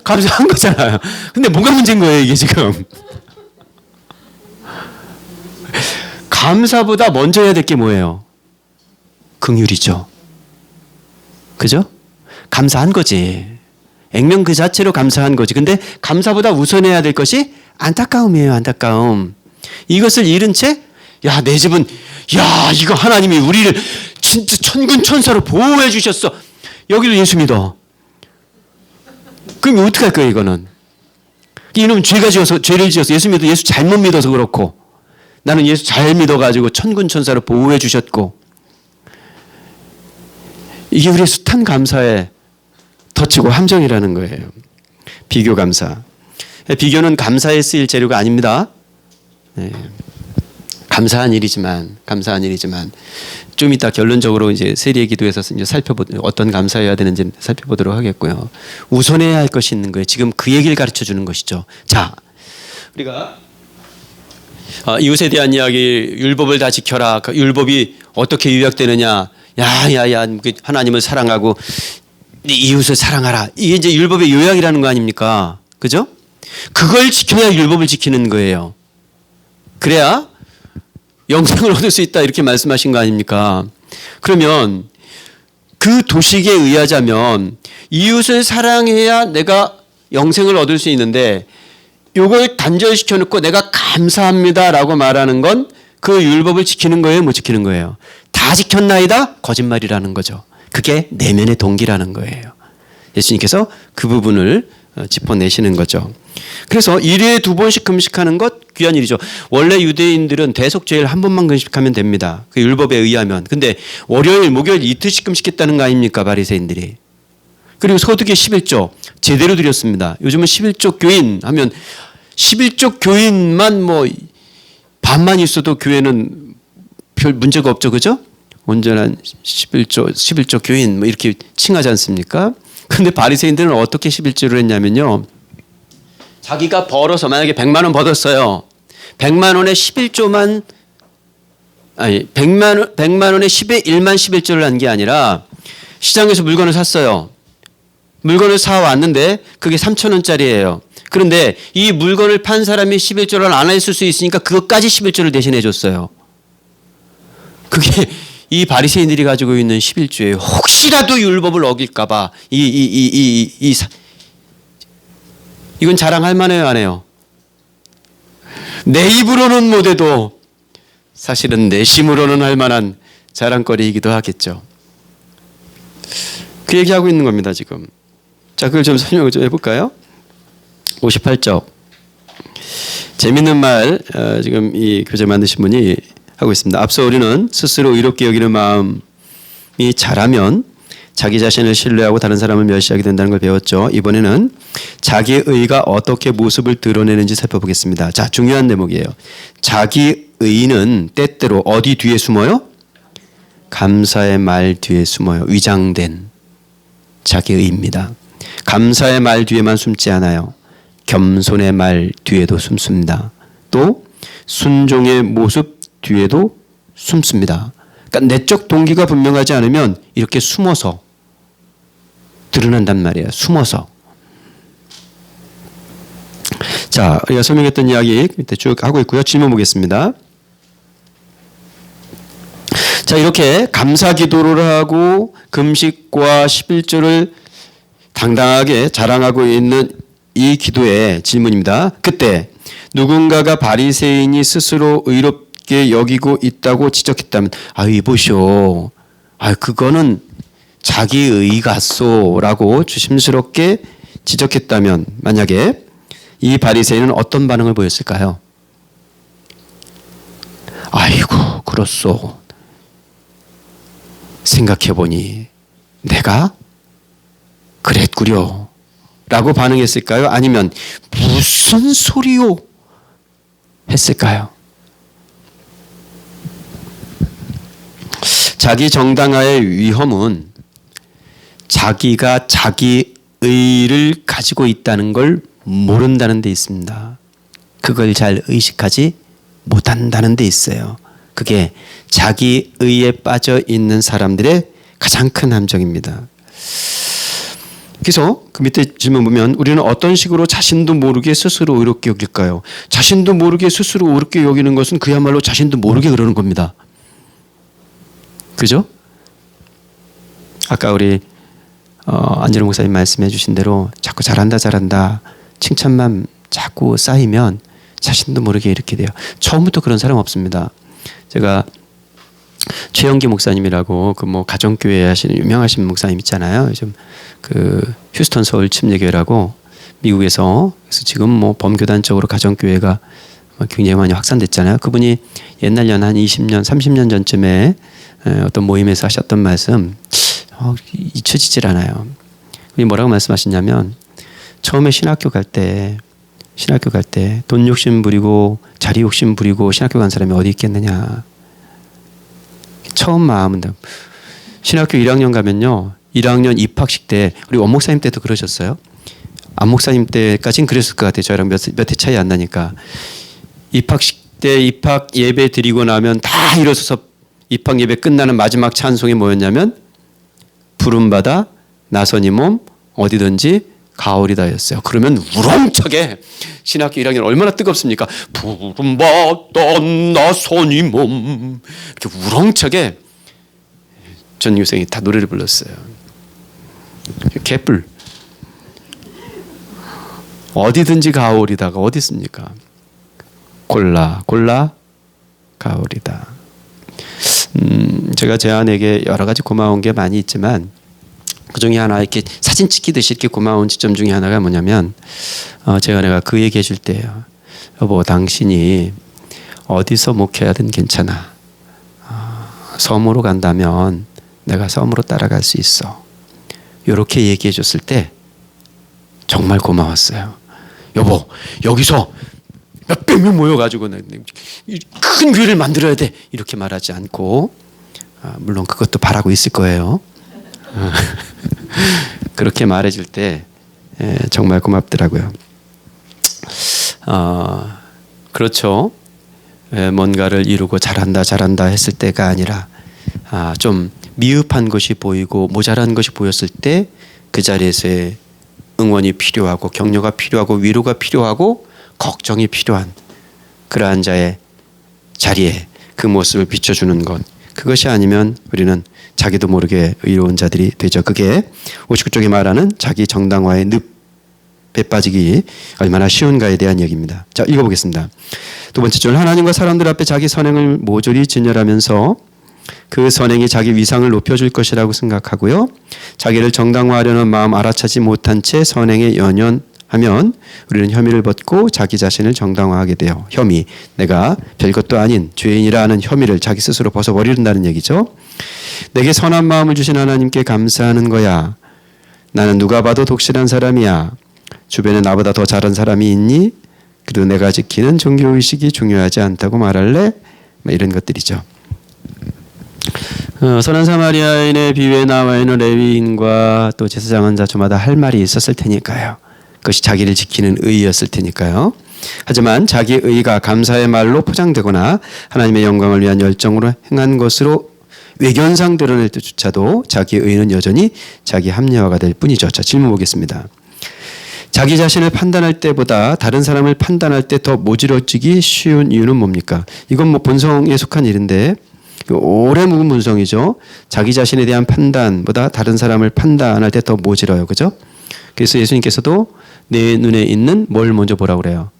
감사한 거잖아요. 근데 뭐가 문제인 거예요, 이게 지금? 감사보다 먼저 해야 될 게 뭐예요? 긍휼이죠. 그죠? 감사한 거지. 액면 그 자체로 감사한 거지. 근데 감사보다 우선해야 될 것이 안타까움이에요. 안타까움. 이것을 잃은 채 야, 내 집은 이거 하나님이 우리를 진짜 천군천사로 보호해 주셨어. 여기를 예수 믿어. 그럼 어떻게 할 거예요, 이거는? 이놈은 죄를 지어서 예수 잘못 믿어서 그렇고 나는 예수 잘 믿어가지고 천군천사로 보호해 주셨고 이게 우리의 숱한 감사의 덧치고 함정이라는 거예요. 비교 감사. 비교는 감사에 쓰일 재료가 아닙니다. 네. 감사한 일이지만 좀 이따 결론적으로 이제 세리의 기도에서 이제 어떤 감사해야 되는지 살펴보도록 하겠고요. 우선해야 할 것이 있는 거예요. 지금 그 얘기를 가르쳐 주는 것이죠. 자, 우리가 이웃에 대한 이야기, 율법을 다 지켜라. 그 율법이 어떻게 요약되느냐? 하나님을 사랑하고 이웃을 사랑하라. 이게 이제 율법의 요약이라는 거 아닙니까? 그죠? 그걸 지켜야 율법을 지키는 거예요. 그래야 영생을 얻을 수 있다 이렇게 말씀하신 거 아닙니까? 그러면 그 도식에 의하자면 이웃을 사랑해야 내가 영생을 얻을 수 있는데 이걸 단절시켜 놓고 내가 감사합니다라고 말하는 건 그 율법을 지키는 거예요? 못 지키는 거예요? 다 지켰나이다? 거짓말이라는 거죠. 그게 내면의 동기라는 거예요. 예수님께서 그 부분을 짚어내시는 거죠. 그래서 일회에 2번씩 금식하는 것 귀한 일이죠. 원래 유대인들은 대속죄일 한 번만 금식하면 됩니다. 그 율법에 의하면. 근데 월요일, 목요일 이틀씩 금식했다는 거 아닙니까? 바리새인들이. 그리고 소득의 11조 제대로 드렸습니다. 요즘은 11조 교인 하면 11조 교인만 뭐 반만 있어도 교회는 별 문제가 없죠. 그죠? 온전한 11조 교인 뭐 이렇게 칭하지 않습니까? 근데 바리새인들은 어떻게 11조를 했냐면요. 자기가 벌어서 만약에 100만 원 벌었어요. 100만 원에 11조만 100만 원에 10의 1만 11조를 한 게 아니라 시장에서 물건을 샀어요. 물건을 사 왔는데 그게 3,000원짜리예요. 그런데 이 물건을 판 사람이 11조를 안 했을 수 있으니까 그것까지 11조를 대신해 줬어요. 그게 이 바리새인들이 가지고 있는 11조예요. 혹시라도 율법을 어길까 봐 이건 자랑할 만해요, 안 해요? 내 입으로는 못해도 사실은 내심으로는 할 만한 자랑거리이기도 하겠죠. 그 얘기하고 있는 겁니다, 지금. 자, 그걸 좀 설명을 좀 해볼까요? 58쪽. 재밌는 말, 지금 이 교재 만드신 분이 하고 있습니다. 앞서 우리는 스스로 의롭게 여기는 마음이 자라면 자기 자신을 신뢰하고 다른 사람을 멸시하게 된다는 걸 배웠죠. 이번에는 자기의 의가 어떻게 모습을 드러내는지 살펴보겠습니다. 자, 중요한 대목이에요. 자기 의는 때때로 어디 뒤에 숨어요? 감사의 말 뒤에 숨어요. 위장된 자기 의입니다. 감사의 말 뒤에만 숨지 않아요. 겸손의 말 뒤에도 숨습니다. 또 순종의 모습 뒤에도 숨습니다. 그러니까 내적 동기가 분명하지 않으면 이렇게 숨어서 드러난단 말이에요. 숨어서. 자, 우리가 설명했던 이야기 밑에 쭉 하고 있고요. 질문 보겠습니다. 자, 이렇게 감사 기도를 하고 금식과 11조를 당당하게 자랑하고 있는 이 기도의 질문입니다. 그때 누군가가 바리새인이 스스로 의롭게 여기고 있다고 지적했다면 이보시오. 그거는 자기 의 같소라고 조심스럽게 지적했다면 만약에 이 바리새인은 어떤 반응을 보였을까요? 아이고 그렇소. 생각해보니 내가 그랬구려 라고 반응했을까요? 아니면 무슨 소리요? 했을까요? 자기 정당화의 위험은 자기가 자기 의를 가지고 있다는 걸 모른다는 데 있습니다. 그걸 잘 의식하지 못한다는 데 있어요. 그게 자기 의에 빠져 있는 사람들의 가장 큰 함정입니다. 그래서 그 밑에 질문 보면 우리는 어떤 식으로 자신도 모르게 스스로 의롭게 여길까요? 자신도 모르게 스스로 의롭게 여기는 것은 그야말로 자신도 모르게 그러는 겁니다. 그죠? 아까 우리 안진호 목사님 말씀해 주신 대로 자꾸 잘한다 칭찬만 자꾸 쌓이면 자신도 모르게 이렇게 돼요. 처음부터 그런 사람 없습니다. 제가 최영기 목사님이라고 그 뭐 가정교회 하시는 유명하신 목사님 있잖아요. 요즘 그 휴스턴 서울 침례교회라고 미국에서 그래서 지금 뭐 범교단 쪽으로 가정교회가 굉장히 많이 확산됐잖아요. 그분이 옛날 한 20년, 30년 전쯤에 어떤 모임에서 하셨던 말씀 잊혀지질 않아요. 그분이 뭐라고 말씀하셨냐면 처음에 신학교 갈 때 돈 욕심 부리고 자리 욕심 부리고 신학교 간 사람이 어디 있겠느냐. 처음 마음은 신학교 1학년 가면요. 1학년 입학식 때 우리 원 목사님 때도 그러셨어요. 안 목사님 때까지는 그랬을 것 같아요. 저랑 몇 해 차이 안 나니까. 입학식 때 입학 예배 드리고 나면 다 일어서서 입학 예배 끝나는 마지막 찬송이 뭐였냐면 부름받아 나선이 몸 어디든지 가오리다였어요. 그러면 우렁차게 신학교 1학년 얼마나 뜨겁습니까? 부름받아 나선이 몸 이렇게 우렁차게 전교생이 다 노래를 불렀어요. 개뿔. 어디든지 가오리다가 어디 있습니까? 골라 가오리다. 제가 제 아내에게 여러 가지 고마운 게 많이 있지만 그 중에 하나 이렇게 사진 찍히듯이 이렇게 고마운 지점 중에 하나가 뭐냐면 제 아내가 그 얘기 해줄 때예요. 여보 당신이 어디서 목회하든 괜찮아. 섬으로 간다면 내가 섬으로 따라갈 수 있어. 이렇게 얘기해 줬을 때 정말 고마웠어요. 여보 여기서 몇백 명 모여가지고 큰 교회를 만들어야 돼 이렇게 말하지 않고 물론 그것도 바라고 있을 거예요. 그렇게 말해줄 때 정말 고맙더라고요. 그렇죠. 뭔가를 이루고 잘한다 했을 때가 아니라 좀 미흡한 것이 보이고 모자란 것이 보였을 때 그 자리에서의 응원이 필요하고 격려가 필요하고 위로가 필요하고 걱정이 필요한 그러한 자의 자리에 그 모습을 비춰주는 것. 그것이 아니면 우리는 자기도 모르게 의로운 자들이 되죠. 그게 59쪽에 말하는 자기 정당화의 늪에 빠지기 얼마나 쉬운가에 대한 얘기입니다. 자, 읽어보겠습니다. 두 번째 줄 하나님과 사람들 앞에 자기 선행을 모조리 진열하면서 그 선행이 자기 위상을 높여줄 것이라고 생각하고요. 자기를 정당화하려는 마음 알아차지 못한 채 선행에 연연하면 우리는 혐의를 벗고 자기 자신을 정당화하게 돼요. 혐의, 내가 별것도 아닌 죄인이라 하는 혐의를 자기 스스로 벗어버린다는 얘기죠. 내게 선한 마음을 주신 하나님께 감사하는 거야. 나는 누가 봐도 독실한 사람이야. 주변에 나보다 더 잘한 사람이 있니? 그래도 내가 지키는 종교의식이 중요하지 않다고 말할래? 이런 것들이죠. 선한 사마리아인의 비유에 나와 있는 레위인과 또 제사장은 자주마다 할 말이 있었을 테니까요. 그것이 자기를 지키는 의였을 테니까요. 하지만 자기의 의가 감사의 말로 포장되거나 하나님의 영광을 위한 열정으로 행한 것으로 외견상 드러낼 때조차도 자기의 의는 여전히 자기 합리화가 될 뿐이죠. 자, 질문 보겠습니다. 자기 자신을 판단할 때보다 다른 사람을 판단할 때 더 모질어지기 쉬운 이유는 뭡니까? 이건 뭐 본성에 속한 일인데 오래 묵은 본성이죠. 자기 자신에 대한 판단보다 다른 사람을 판단할 때 더 모질어요. 그죠? 그래서 예수님께서도 내 눈에 있는 뭘 먼저 보라고 그래요?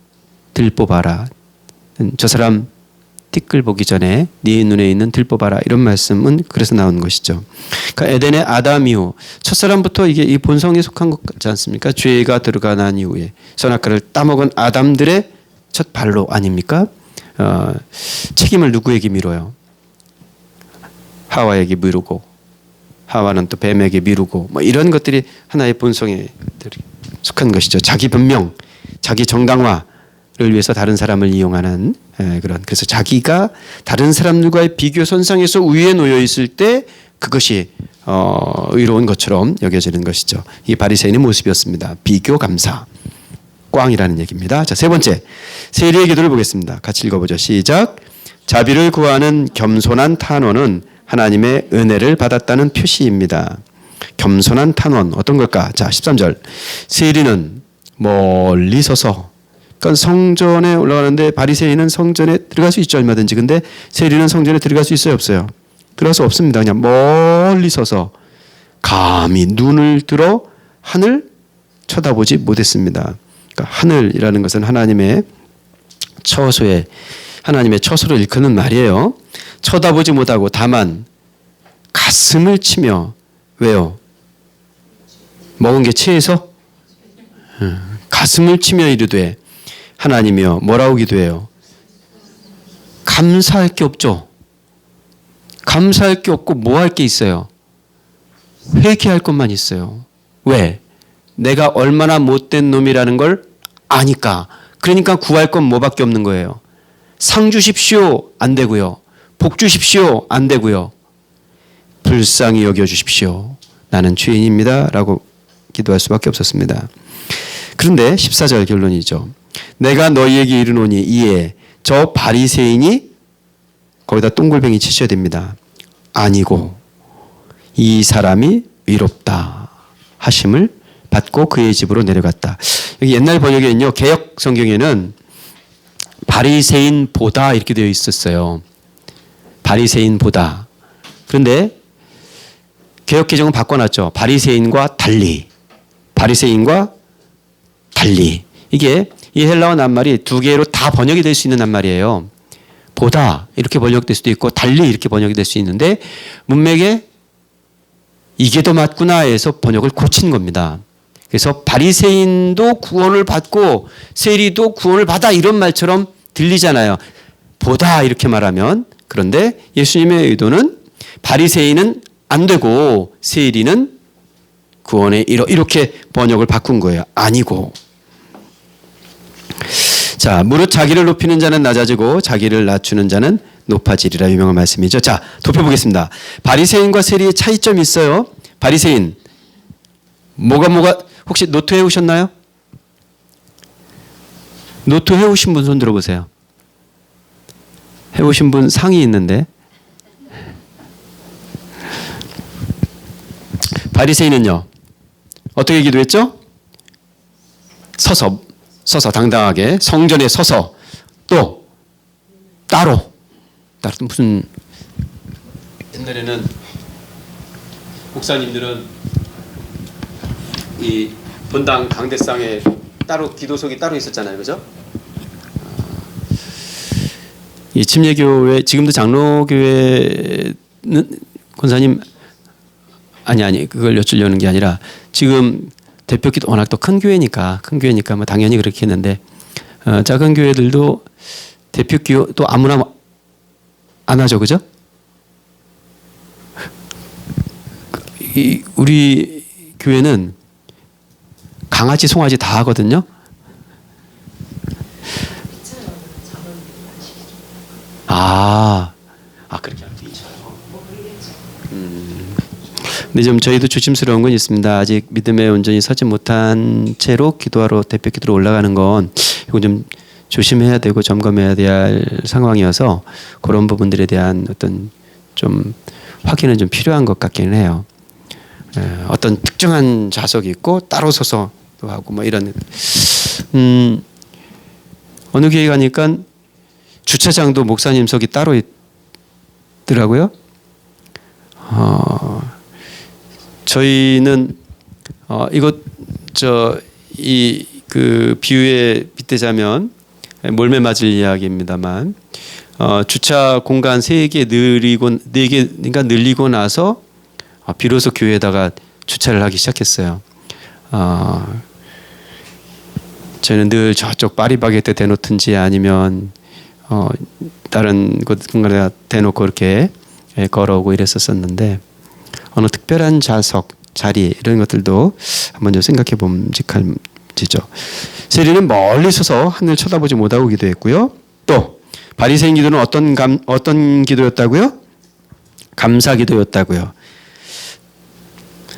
들 뽑아라. 저 사람 티끌 보기 전에 네 눈에 있는 들 뽑아라. 이런 말씀은 그래서 나온 것이죠. 그러니까 에덴의 아담 이후 첫사람부터 이게 이 본성에 속한 것 같지 않습니까? 죄가 들어가 난 이후에 선악과를 따먹은 아담들의 첫 발로 아닙니까? 책임을 누구에게 미뤄요? 하와에게 미루고 하와는 또 뱀에게 미루고 뭐 이런 것들이 하나의 본성에 속한 것이죠. 자기 변명, 자기 정당화를 위해서 다른 사람을 이용하는 그런. 그래서 자기가 다른 사람들과의 비교 선상에서 우위에 놓여 있을 때 그것이 의로운 것처럼 여겨지는 것이죠. 이 바리새인의 모습이었습니다. 비교 감사, 꽝이라는 얘기입니다. 자, 세 번째 세리의 기도를 보겠습니다. 같이 읽어보죠. 시작. 자비를 구하는 겸손한 탄원은 하나님의 은혜를 받았다는 표시입니다. 겸손한 탄원 어떤 걸까? 자, 13절. 세리는 멀리 서서, 그러니까 성전에 올라가는데 바리새인은 성전에 들어갈 수 있죠, 얼마든지. 근데 세리는 성전에 들어갈 수 있어요, 없어요? 들어갈 수 없습니다. 그냥 멀리 서서 감히 눈을 들어 하늘 쳐다보지 못했습니다. 그러니까 하늘이라는 것은 하나님의 처소를 일컫는 말이에요. 쳐다보지 못하고 다만 가슴을 치며, 왜요? 먹은 게 체해서? 가슴을 치며 이르되 하나님이여, 뭐라고 기도해요? 감사할 게 없죠. 감사할 게 없고 뭐 할 게 있어요? 회개할 것만 있어요. 왜? 내가 얼마나 못된 놈이라는 걸 아니까. 그러니까 구할 건 뭐밖에 없는 거예요. 상 주십시오, 안 되고요. 복 주십시오, 안 되고요. 불쌍히 여겨주십시오. 나는 죄인입니다. 라고 기도할 수밖에 없었습니다. 그런데 14절 결론이죠. 내가 너희에게 이르노니 이에 저 바리새인이, 거기다 동글뱅이 치셔야 됩니다. 아니고 이 사람이 의롭다 하심을 받고 그의 집으로 내려갔다. 여기 옛날 번역에는요, 개역 성경에는 바리새인보다 이렇게 되어 있었어요. 바리새인보다. 그런데 개역 개정은 바꿔놨죠. 바리새인과 달리. 바리새인과 달리. 이게 이 헬라어 낱말이 두 개로 다 번역이 될 수 있는 낱말이에요. 보다 이렇게 번역될 수도 있고 달리 이렇게 번역이 될 수 있는데 문맥에 이게 더 맞구나 해서 번역을 고친 겁니다. 그래서 바리새인도 구원을 받고 세리도 구원을 받아 이런 말처럼 들리잖아요. 보다 이렇게 말하면. 그런데 예수님의 의도는 바리새인은 안 되고 세리는 구원에 이렇게 번역을 바꾼 거예요. 아니고. 자, 무릇 자기를 높이는 자는 낮아지고 자기를 낮추는 자는 높아지리라 유명한 말씀이죠. 자, 도펴보겠습니다. 바리새인과 세리의 차이점이 있어요. 바리새인 뭐가 혹시 노트 해오셨나요? 노트 해오신 분 손 들어보세요. 해오신 분 상이 있는데. 바리새인은요 어떻게 기도했죠? 서서 당당하게 성전에 서서, 또 따로 무슨, 옛날에는 목사님들은 이 본당 강대상에 따로 기도석이 따로 있었잖아요, 그죠? 이 침례교회, 지금도 장로교회는 권사님 아니 그걸 여쭈려는 게 아니라 지금 대표기도 워낙 또 큰 교회니까 뭐 당연히 그렇게 했는데 작은 교회들도 대표기도 아무나 안 하죠, 그죠? 우리 교회는 강아지, 송아지 다 하거든요. 그렇게 할 수 있죠. 근데 좀 저희도 조심스러운 건 있습니다. 아직 믿음에 온전히 서지 못한 채로 기도하러 대표 기도로 올라가는 건 이건 좀 조심해야 되고 점검해야 될 상황이어서 그런 부분들에 대한 어떤 좀 확인은 좀 필요한 것 같기는 해요. 어떤 특정한 좌석이 있고 따로 서서 또 하고 뭐 이런 어느 교회 가니까 주차장도 목사님석이 따로 있더라고요. 저희는 이것 그 비유에 빗대자면 몰매 맞을 이야기입니다만 주차 공간 3개 늘리고 나서 비로소 교회에다가 주차를 하기 시작했어요. 저희는 늘 저쪽 파리바게뜨 대놓든지 아니면 다른 곳 공간에 대놓고 이렇게 걸어오고 이랬었는데 어느 특별한 좌석, 자리 이런 것들도 한번 좀 생각해 봄직할지죠. 세리는 멀리 서서 하늘 쳐다보지 못하고 기도했고요. 또 바리새인 기도는 어떤 기도였다고요? 감사 기도였다고요.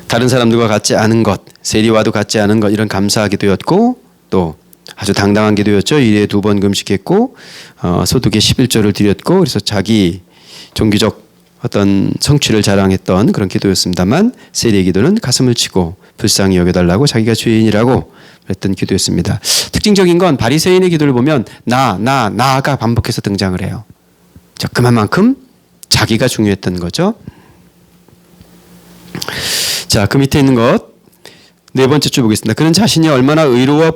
다른 사람들과 같지 않은 것, 세리와도 같지 않은 것 이런 감사 기도였고 또 아주 당당한 기도였죠. 일에 2번 금식했고 소득의 11조를 드렸고 그래서 자기 종교적 어떤 성취를 자랑했던 그런 기도였습니다만 세리의 기도는 가슴을 치고 불쌍히 여겨달라고 자기가 죄인이라고 그랬던 기도였습니다. 특징적인 건 바리새인의 기도를 보면 나가 반복해서 등장을 해요. 자, 그만큼 자기가 중요했던 거죠. 자, 그 밑에 있는 것 4번째 줄 보겠습니다. 그는 자신이 얼마나 의로워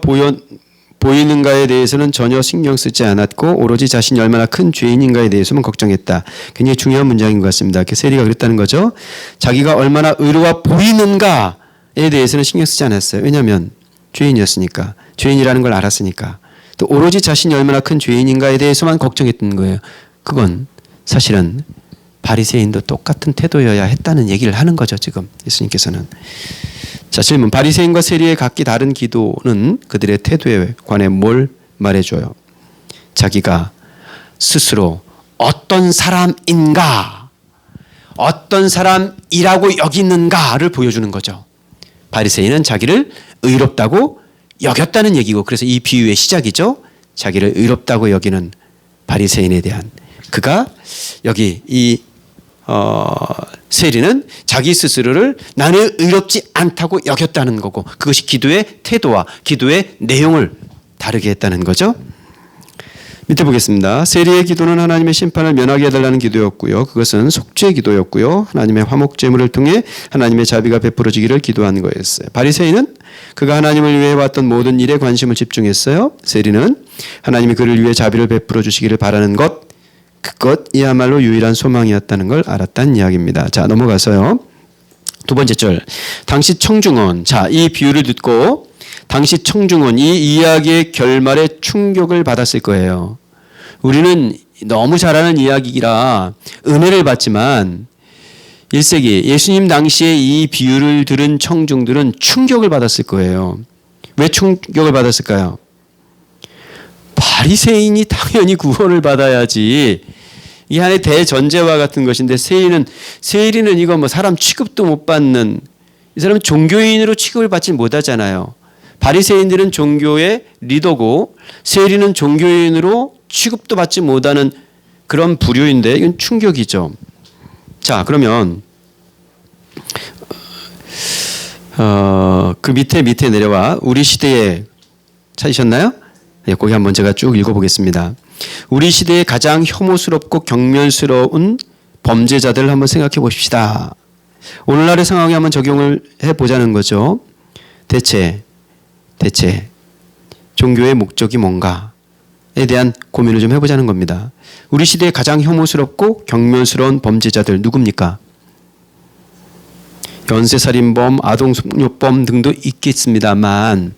보이는가에 대해서는 전혀 신경 쓰지 않았고 오로지 자신이 얼마나 큰 죄인인가에 대해서만 걱정했다. 굉장히 중요한 문장인 것 같습니다. 세리가 그랬다는 거죠. 자기가 얼마나 의로워 보이는가에 대해서는 신경 쓰지 않았어요. 왜냐하면 죄인이었으니까. 죄인이라는 걸 알았으니까. 또 오로지 자신이 얼마나 큰 죄인인가에 대해서만 걱정했던 거예요. 그건 사실은 바리새인도 똑같은 태도여야 했다는 얘기를 하는 거죠. 지금 예수님께서는. 자, 질문. 바리새인과 세리의 각기 다른 기도는 그들의 태도에 관해 뭘 말해줘요? 자기가 스스로 어떤 사람인가, 어떤 사람이라고 여기는가를 보여주는 거죠. 바리새인은 자기를 의롭다고 여겼다는 얘기고 그래서 이 비유의 시작이죠. 자기를 의롭다고 여기는 바리새인에 대한 그가 여기 이 세리는 자기 스스로를 나는 의롭지 않다고 여겼다는 거고 그것이 기도의 태도와 기도의 내용을 다르게 했다는 거죠. 밑에 보겠습니다. 세리의 기도는 하나님의 심판을 면하게 해달라는 기도였고요. 그것은 속죄 기도였고요. 하나님의 화목제물을 통해 하나님의 자비가 베풀어지기를 기도한 거였어요. 바리새인은 그가 하나님을 위해 왔던 모든 일에 관심을 집중했어요. 세리는 하나님이 그를 위해 자비를 베풀어 주시기를 바라는 것 그것이야말로 유일한 소망이었다는 걸 알았다는 이야기입니다. 자, 넘어가서요. 2번째 절. 당시 청중은 자, 이 비유를 듣고 당시 청중은 이 이야기의 결말에 충격을 받았을 거예요. 우리는 너무 잘 아는 이야기라 은혜를 받지만 1세기 예수님 당시에 이 비유를 들은 청중들은 충격을 받았을 거예요. 왜 충격을 받았을까요? 바리새인이 당연히 구원을 받아야지. 이 안에 대전제와 같은 것인데 세리는 이거 뭐 사람 취급도 못 받는 이 사람은 종교인으로 취급을 받지 못하잖아요. 바리새인들은 종교의 리더고 세리는 종교인으로 취급도 받지 못하는 그런 부류인데 이건 충격이죠. 자, 그러면 그 밑에 내려와 우리 시대에 찾으셨나요? 네, 거기 한번 제가 쭉 읽어보겠습니다. 우리 시대의 가장 혐오스럽고 경멸스러운 범죄자들을 한번 생각해 보십시다. 오늘날의 상황에 한번 적용을 해보자는 거죠. 대체 종교의 목적이 뭔가에 대한 고민을 좀 해보자는 겁니다. 우리 시대의 가장 혐오스럽고 경멸스러운 범죄자들 누굽니까? 연쇄살인범, 아동성욕범 등도 있겠습니다만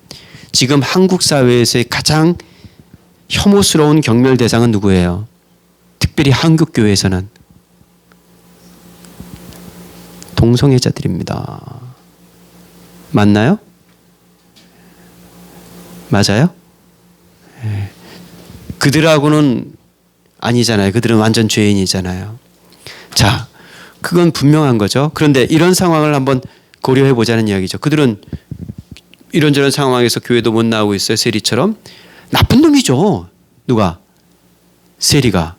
지금 한국 사회에서의 가장 혐오스러운 경멸 대상은 누구예요? 특별히 한국 교회에서는 동성애자들입니다. 맞나요? 맞아요? 예. 그들하고는 아니잖아요. 그들은 완전 죄인이잖아요. 자, 그건 분명한 거죠. 그런데 이런 상황을 한번 고려해 보자는 이야기죠. 그들은 이런저런 상황에서 교회도 못 나오고 있어요. 세리처럼. 나쁜 놈이죠. 누가? 세리가.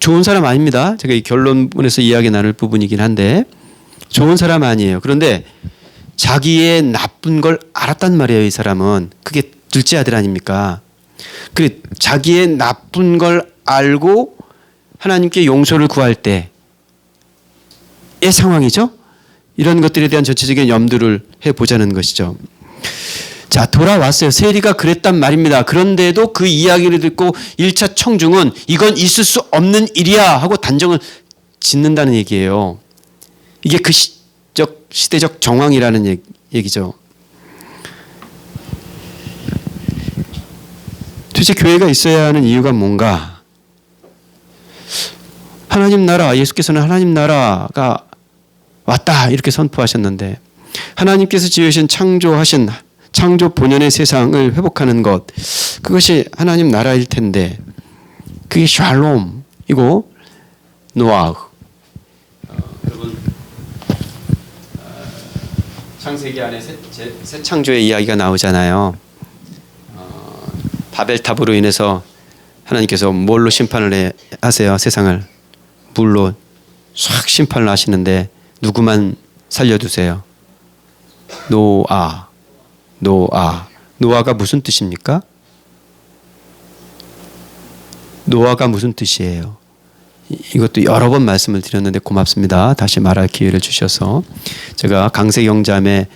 좋은 사람 아닙니다. 제가 이 결론문에서 이야기 나눌 부분이긴 한데 좋은 사람 아니에요. 그런데 자기의 나쁜 걸 알았단 말이에요. 이 사람은. 그게 둘째 아들 아닙니까? 그 자기의 나쁜 걸 알고 하나님께 용서를 구할 때의 상황이죠. 이런 것들에 대한 전체적인 염두를 해보자는 것이죠. 자, 돌아왔어요. 세리가 그랬단 말입니다. 그런데도 그 이야기를 듣고 1차 청중은 이건 있을 수 없는 일이야 하고 단정을 짓는다는 얘기예요. 이게 그 시대적 정황이라는 얘기죠. 도대체 교회가 있어야 하는 이유가 뭔가? 하나님 나라, 예수께서는 하나님 나라가 왔다 이렇게 선포하셨는데 하나님께서 지으신 창조 본연의 세상을 회복하는 것, 그것이 하나님 나라일 텐데 그게 샬롬이고 노아. 여러분 창세기 안에 새 창조의 이야기가 나오잖아요. 바벨탑으로 인해서 하나님께서 뭘로 심판을 하세요? 세상을 물로 싹 심판을 하시는데 누구만 살려두세요? 노아가 무슨 뜻입니까? 노아가 무슨 뜻이에요? 이것도 여러 번 말씀을 드렸는데 고맙습니다. 다시 말할 기회를 주셔서 제가 강세경자매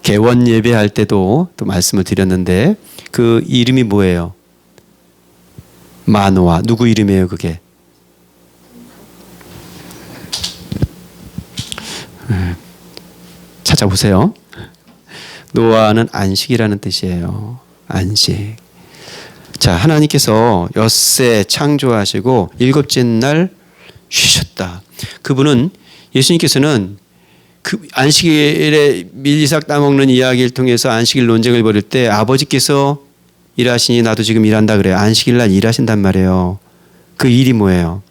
개원 예배할 때도 또 말씀을 드렸는데 그 이름이 뭐예요? 마노아. 누구 이름이에요, 그게? 찾아보세요. 노아는 안식이라는 뜻이에요. 안식. 자, 하나님께서 엿새 창조하시고 일곱째 날 쉬셨다. 그분은 예수님께서는 그 안식일에 밀리삭 따먹는 이야기를 통해서 안식일 논쟁을 벌일 때 아버지께서 일하시니 나도 지금 일한다 그래요. 안식일 날 일하신단 말이에요. 그 일이 뭐예요?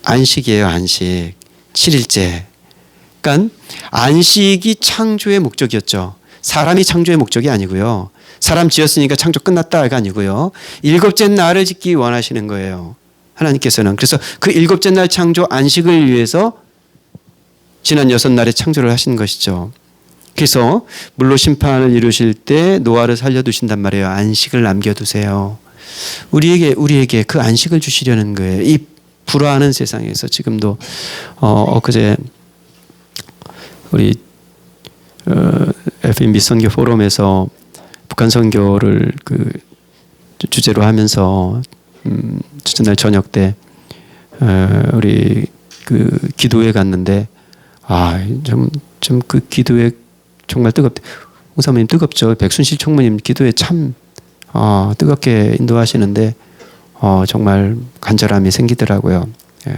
안식이에요. 안식. 7일째. 그러니까 안식이 창조의 목적이었죠. 사람이 창조의 목적이 아니고요. 사람 지었으니까 창조 끝났다가 아니고요. 일곱째 날을 짓기 원하시는 거예요. 하나님께서는. 그래서 그 일곱째 날 창조 안식을 위해서 지난 6날에 창조를 하신 것이죠. 그래서 물로 심판을 이루실 때 노아를 살려두신단 말이에요. 안식을 남겨두세요. 우리에게 그 안식을 주시려는 거예요. 이 불화하는 세상에서 지금도 엊그제 우리 FMB 선교 포럼에서 북한 선교를 그 주제로 하면서 첫째 날 저녁 때 우리 그 기도회 갔는데 좀 그 기도회 정말 뜨겁대. 홍사모님 뜨겁죠. 백순실 총무님 기도회 참 뜨겁게 인도하시는데 정말 간절함이 생기더라고요. 예.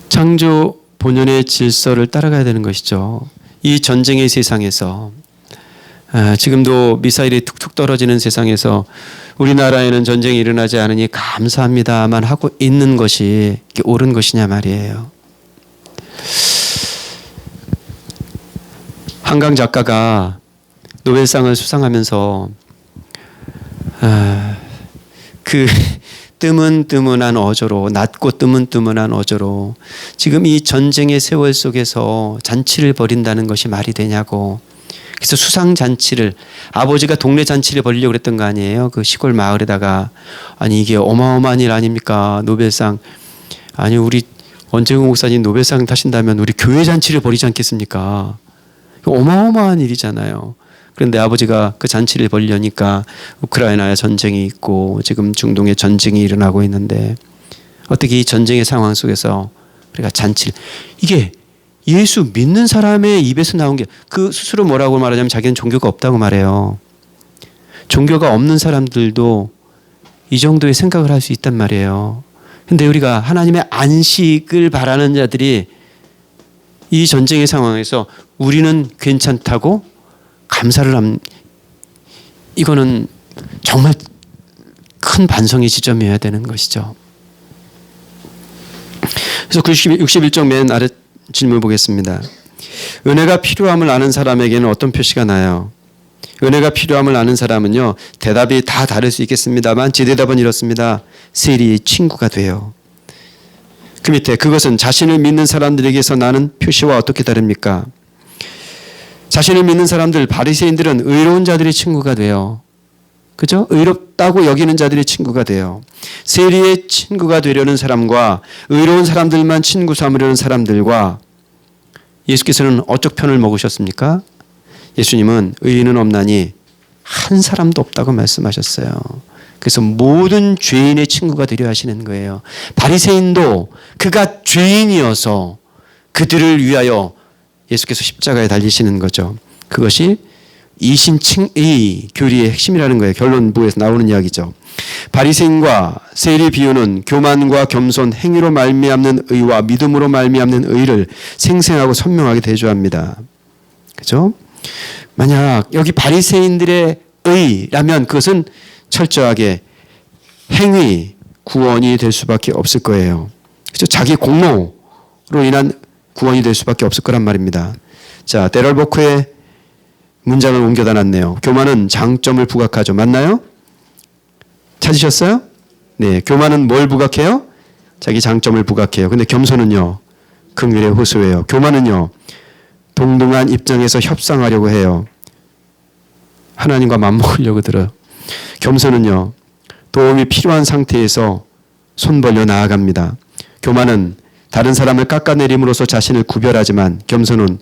창조 본연의 질서를 따라가야 되는 것이죠. 이 전쟁의 세상에서 지금도 미사일이 툭툭 떨어지는 세상에서 우리나라에는 전쟁이 일어나지 않으니 감사합니다만 하고 있는 것이 옳은 것이냐 말이에요. 한강 작가가 노벨상을 수상하면서 그 뜨문뜨문한 어조로, 낮고 뜨문뜨문한 어조로 지금 이 전쟁의 세월 속에서 잔치를 벌인다는 것이 말이 되냐고. 그래서 수상잔치를, 아버지가 동네 잔치를 벌이려고 그랬던 거 아니에요? 그 시골 마을에다가. 아니 이게 어마어마한 일 아닙니까? 노벨상. 아니 우리 원재국 목사님 노벨상 타신다면 우리 교회 잔치를 벌이지 않겠습니까? 어마어마한 일이잖아요. 그런데 아버지가 그 잔치를 벌려니까 우크라이나에 전쟁이 있고 지금 중동에 전쟁이 일어나고 있는데 어떻게 이 전쟁의 상황 속에서 우리가 잔치를, 이게 예수 믿는 사람의 입에서 나온 게, 그 스스로 뭐라고 말하냐면 자기는 종교가 없다고 말해요. 종교가 없는 사람들도 이 정도의 생각을 할 수 있단 말이에요. 근데 우리가 하나님의 안식을 바라는 자들이 이 전쟁의 상황에서 우리는 괜찮다고 감사를 하면 이거는 정말 큰 반성의 지점이어야 되는 것이죠. 그래서 61쪽 맨 아래 질문 보겠습니다. 은혜가 필요함을 아는 사람에게는 어떤 표시가 나요? 은혜가 필요함을 아는 사람은요, 대답이 다 다를 수 있겠습니다만 제 대답은 이렇습니다. 세리의 친구가 돼요. 그 밑에 그것은 자신을 믿는 사람들에게서 나는 표시와 어떻게 다릅니까? 자신을 믿는 사람들, 바리새인들은 의로운 자들의 친구가 돼요. 그죠? 의롭다고 여기는 자들의 친구가 돼요. 세리의 친구가 되려는 사람과 의로운 사람들만 친구 삼으려는 사람들과 예수께서는 어쪽 편을 먹으셨습니까? 예수님은 의인은 없나니 한 사람도 없다고 말씀하셨어요. 그래서 모든 죄인의 친구가 되려 하시는 거예요. 바리새인도 그가 죄인이어서 그들을 위하여 예수께서 십자가에 달리시는 거죠. 그것이 이신칭의 교리의 핵심이라는 거예요. 결론부에서 나오는 이야기죠. 바리새인과 세리 비유는 교만과 겸손, 행위로 말미암는 의와 믿음으로 말미암는 의를 생생하고 선명하게 대조합니다. 그렇죠? 만약 여기 바리새인들의 의라면 그것은 철저하게 행위, 구원이 될 수밖에 없을 거예요. 그렇죠? 자기 공로로 인한 구원이 될 수밖에 없을 거란 말입니다. 자, 데럴보크의 문장을 옮겨다 놨네요. 교만은 장점을 부각하죠. 맞나요? 찾으셨어요? 네, 교만은 뭘 부각해요? 자기 장점을 부각해요. 근데 겸손은요, 긍휼의 호소예요. 교만은요, 동등한 입장에서 협상하려고 해요. 하나님과 맞먹으려고 들어요. 겸손은요, 도움이 필요한 상태에서 손 벌려 나아갑니다. 교만은 다른 사람을 깎아내림으로써 자신을 구별하지만 겸손은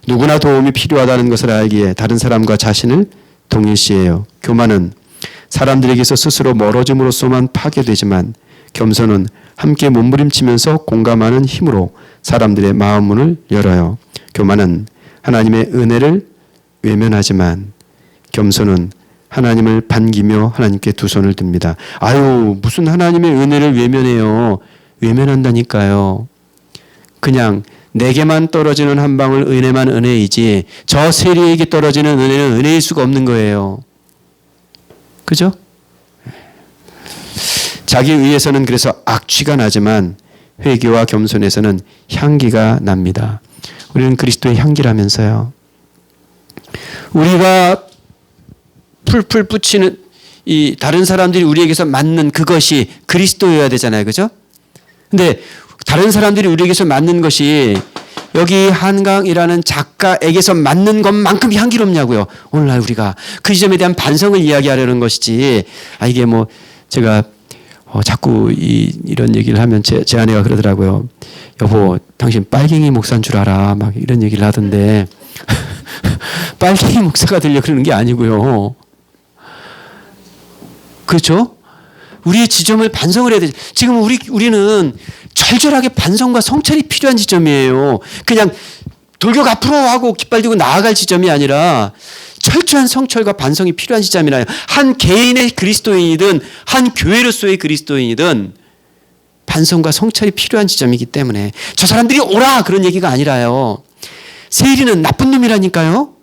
누구나 도움이 필요하다는 것을 알기에 다른 사람과 자신을 동일시해요. 교만은 사람들에게서 스스로 멀어짐으로써만 파괴되지만 겸손은 함께 몸부림치면서 공감하는 힘으로 사람들의 마음 문을 열어요. 교만은 하나님의 은혜를 외면하지만 겸손은 하나님을 반기며 하나님께 두 손을 듭니다. 아유, 무슨 하나님의 은혜를 외면해요. 외면한다니까요. 그냥 내게만 떨어지는 한 방울 은혜만 은혜이지 저 세리에게 떨어지는 은혜는 은혜일 수가 없는 거예요. 그죠? 자기 의에서는 그래서 악취가 나지만 회개와 겸손에서는 향기가 납니다. 우리는 그리스도의 향기라면서요. 우리가 풀풀 붙이는 이 다른 사람들이 우리에게서 맞는 그것이 그리스도여야 되잖아요. 그죠? 근데 다른 사람들이 우리에게서 맞는 것이 여기 한강이라는 작가에게서 맞는 것만큼 향기롭냐고요. 오늘날 우리가 그 지점에 대한 반성을 이야기하려는 것이지. 아, 이게 뭐 제가 자꾸 이런 얘기를 하면 제 아내가 그러더라고요. 여보, 당신 빨갱이 목사인 줄 알아. 막 이런 얘기를 하던데 빨갱이 목사가 되려고 그러는 게 아니고요. 그렇죠? 우리의 지점을 반성을 해야 되죠. 지금 우리는 절절하게 반성과 성찰이 필요한 지점이에요. 그냥 돌격 앞으로 하고 깃발 들고 나아갈 지점이 아니라 철저한 성찰과 반성이 필요한 지점이라요. 한 개인의 그리스도인이든 한 교회로서의 그리스도인이든 반성과 성찰이 필요한 지점이기 때문에 저 사람들이 오라 그런 얘기가 아니라요. 세리는 나쁜 놈이라니까요.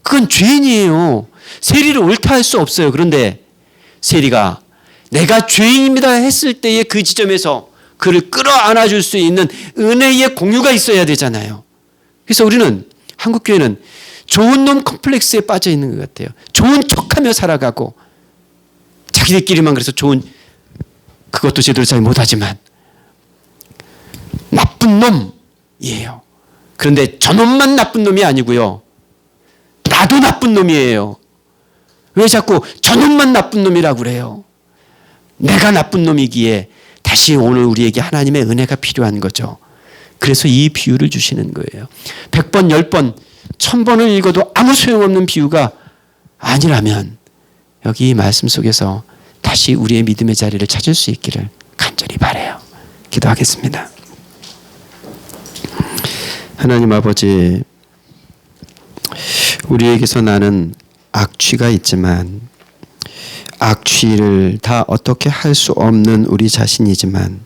그건 죄인이에요. 세리를 옳다 할 수 없어요. 그런데 세리가 내가 죄인입니다 했을 때의 그 지점에서 그를 끌어안아 줄 수 있는 은혜의 공유가 있어야 되잖아요. 그래서 우리는 한국교회는 좋은 놈 컴플렉스에 빠져 있는 것 같아요. 좋은 척하며 살아가고 자기들끼리만 그래서 좋은 그것도 제대로 잘 못하지만 나쁜 놈이에요. 그런데 저놈만 나쁜 놈이 아니고요. 나도 나쁜 놈이에요. 왜 자꾸 저놈만 나쁜 놈이라고 그래요? 내가 나쁜 놈이기에 다시 오늘 우리에게 하나님의 은혜가 필요한 거죠. 그래서 이 비유를 주시는 거예요. 100번, 10번, 1000번을 읽어도 아무 소용없는 비유가 아니라면 여기 이 말씀 속에서 다시 우리의 믿음의 자리를 찾을 수 있기를 간절히 바라요. 기도하겠습니다. 하나님 아버지, 우리에게서 나는 악취가 있지만 악취를 다 어떻게 할 수 없는 우리 자신이지만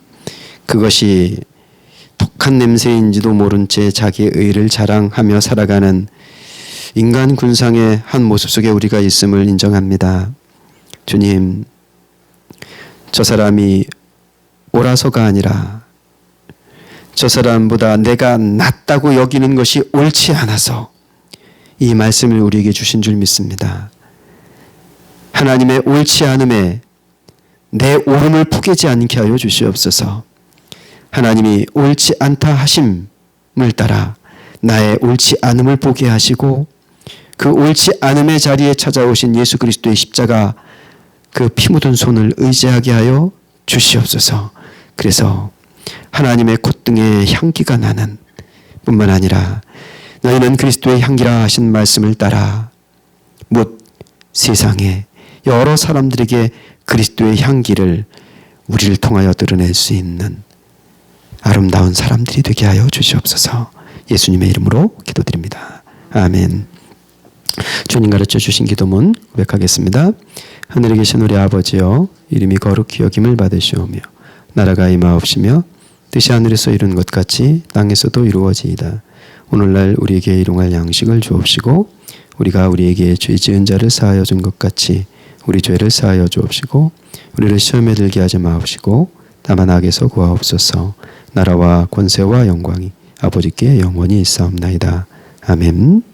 그것이 독한 냄새인지도 모른 채 자기의 의를 자랑하며 살아가는 인간 군상의 한 모습 속에 우리가 있음을 인정합니다. 주님, 저 사람이 옳아서가 아니라 저 사람보다 내가 낫다고 여기는 것이 옳지 않아서 이 말씀을 우리에게 주신 줄 믿습니다. 하나님의 옳지 않음에 내 옳음을 포기하지 않게 하여 주시옵소서. 하나님이 옳지 않다 하심을 따라 나의 옳지 않음을 보게 하시고 그 옳지 않음의 자리에 찾아오신 예수 그리스도의 십자가 그 피 묻은 손을 의지하게 하여 주시옵소서. 그래서 하나님의 콧등에 향기가 나는 뿐만 아니라 너희는 그리스도의 향기라 하신 말씀을 따라 못 세상에 여러 사람들에게 그리스도의 향기를 우리를 통하여 드러낼 수 있는 아름다운 사람들이 되게 하여 주시옵소서. 예수님의 이름으로 기도드립니다. 아멘. 주님 가르쳐 주신 기도문 고백하겠습니다. 하늘에 계신 우리 아버지여, 이름이 거룩히 여김을 받으시오며 나라가 임하옵시며 뜻이 하늘에서 이룬 것 같이 땅에서도 이루어지이다. 오늘날 우리에게 일용할 양식을 주옵시고 우리가 우리에게 죄 지은 자를 사하여 준 것 같이 우리 죄를 사하여 주옵시고 우리를 시험에 들게 하지 마옵시고 다만 악에서 구하옵소서. 나라와 권세와 영광이 아버지께 영원히 있사옵나이다. 아멘.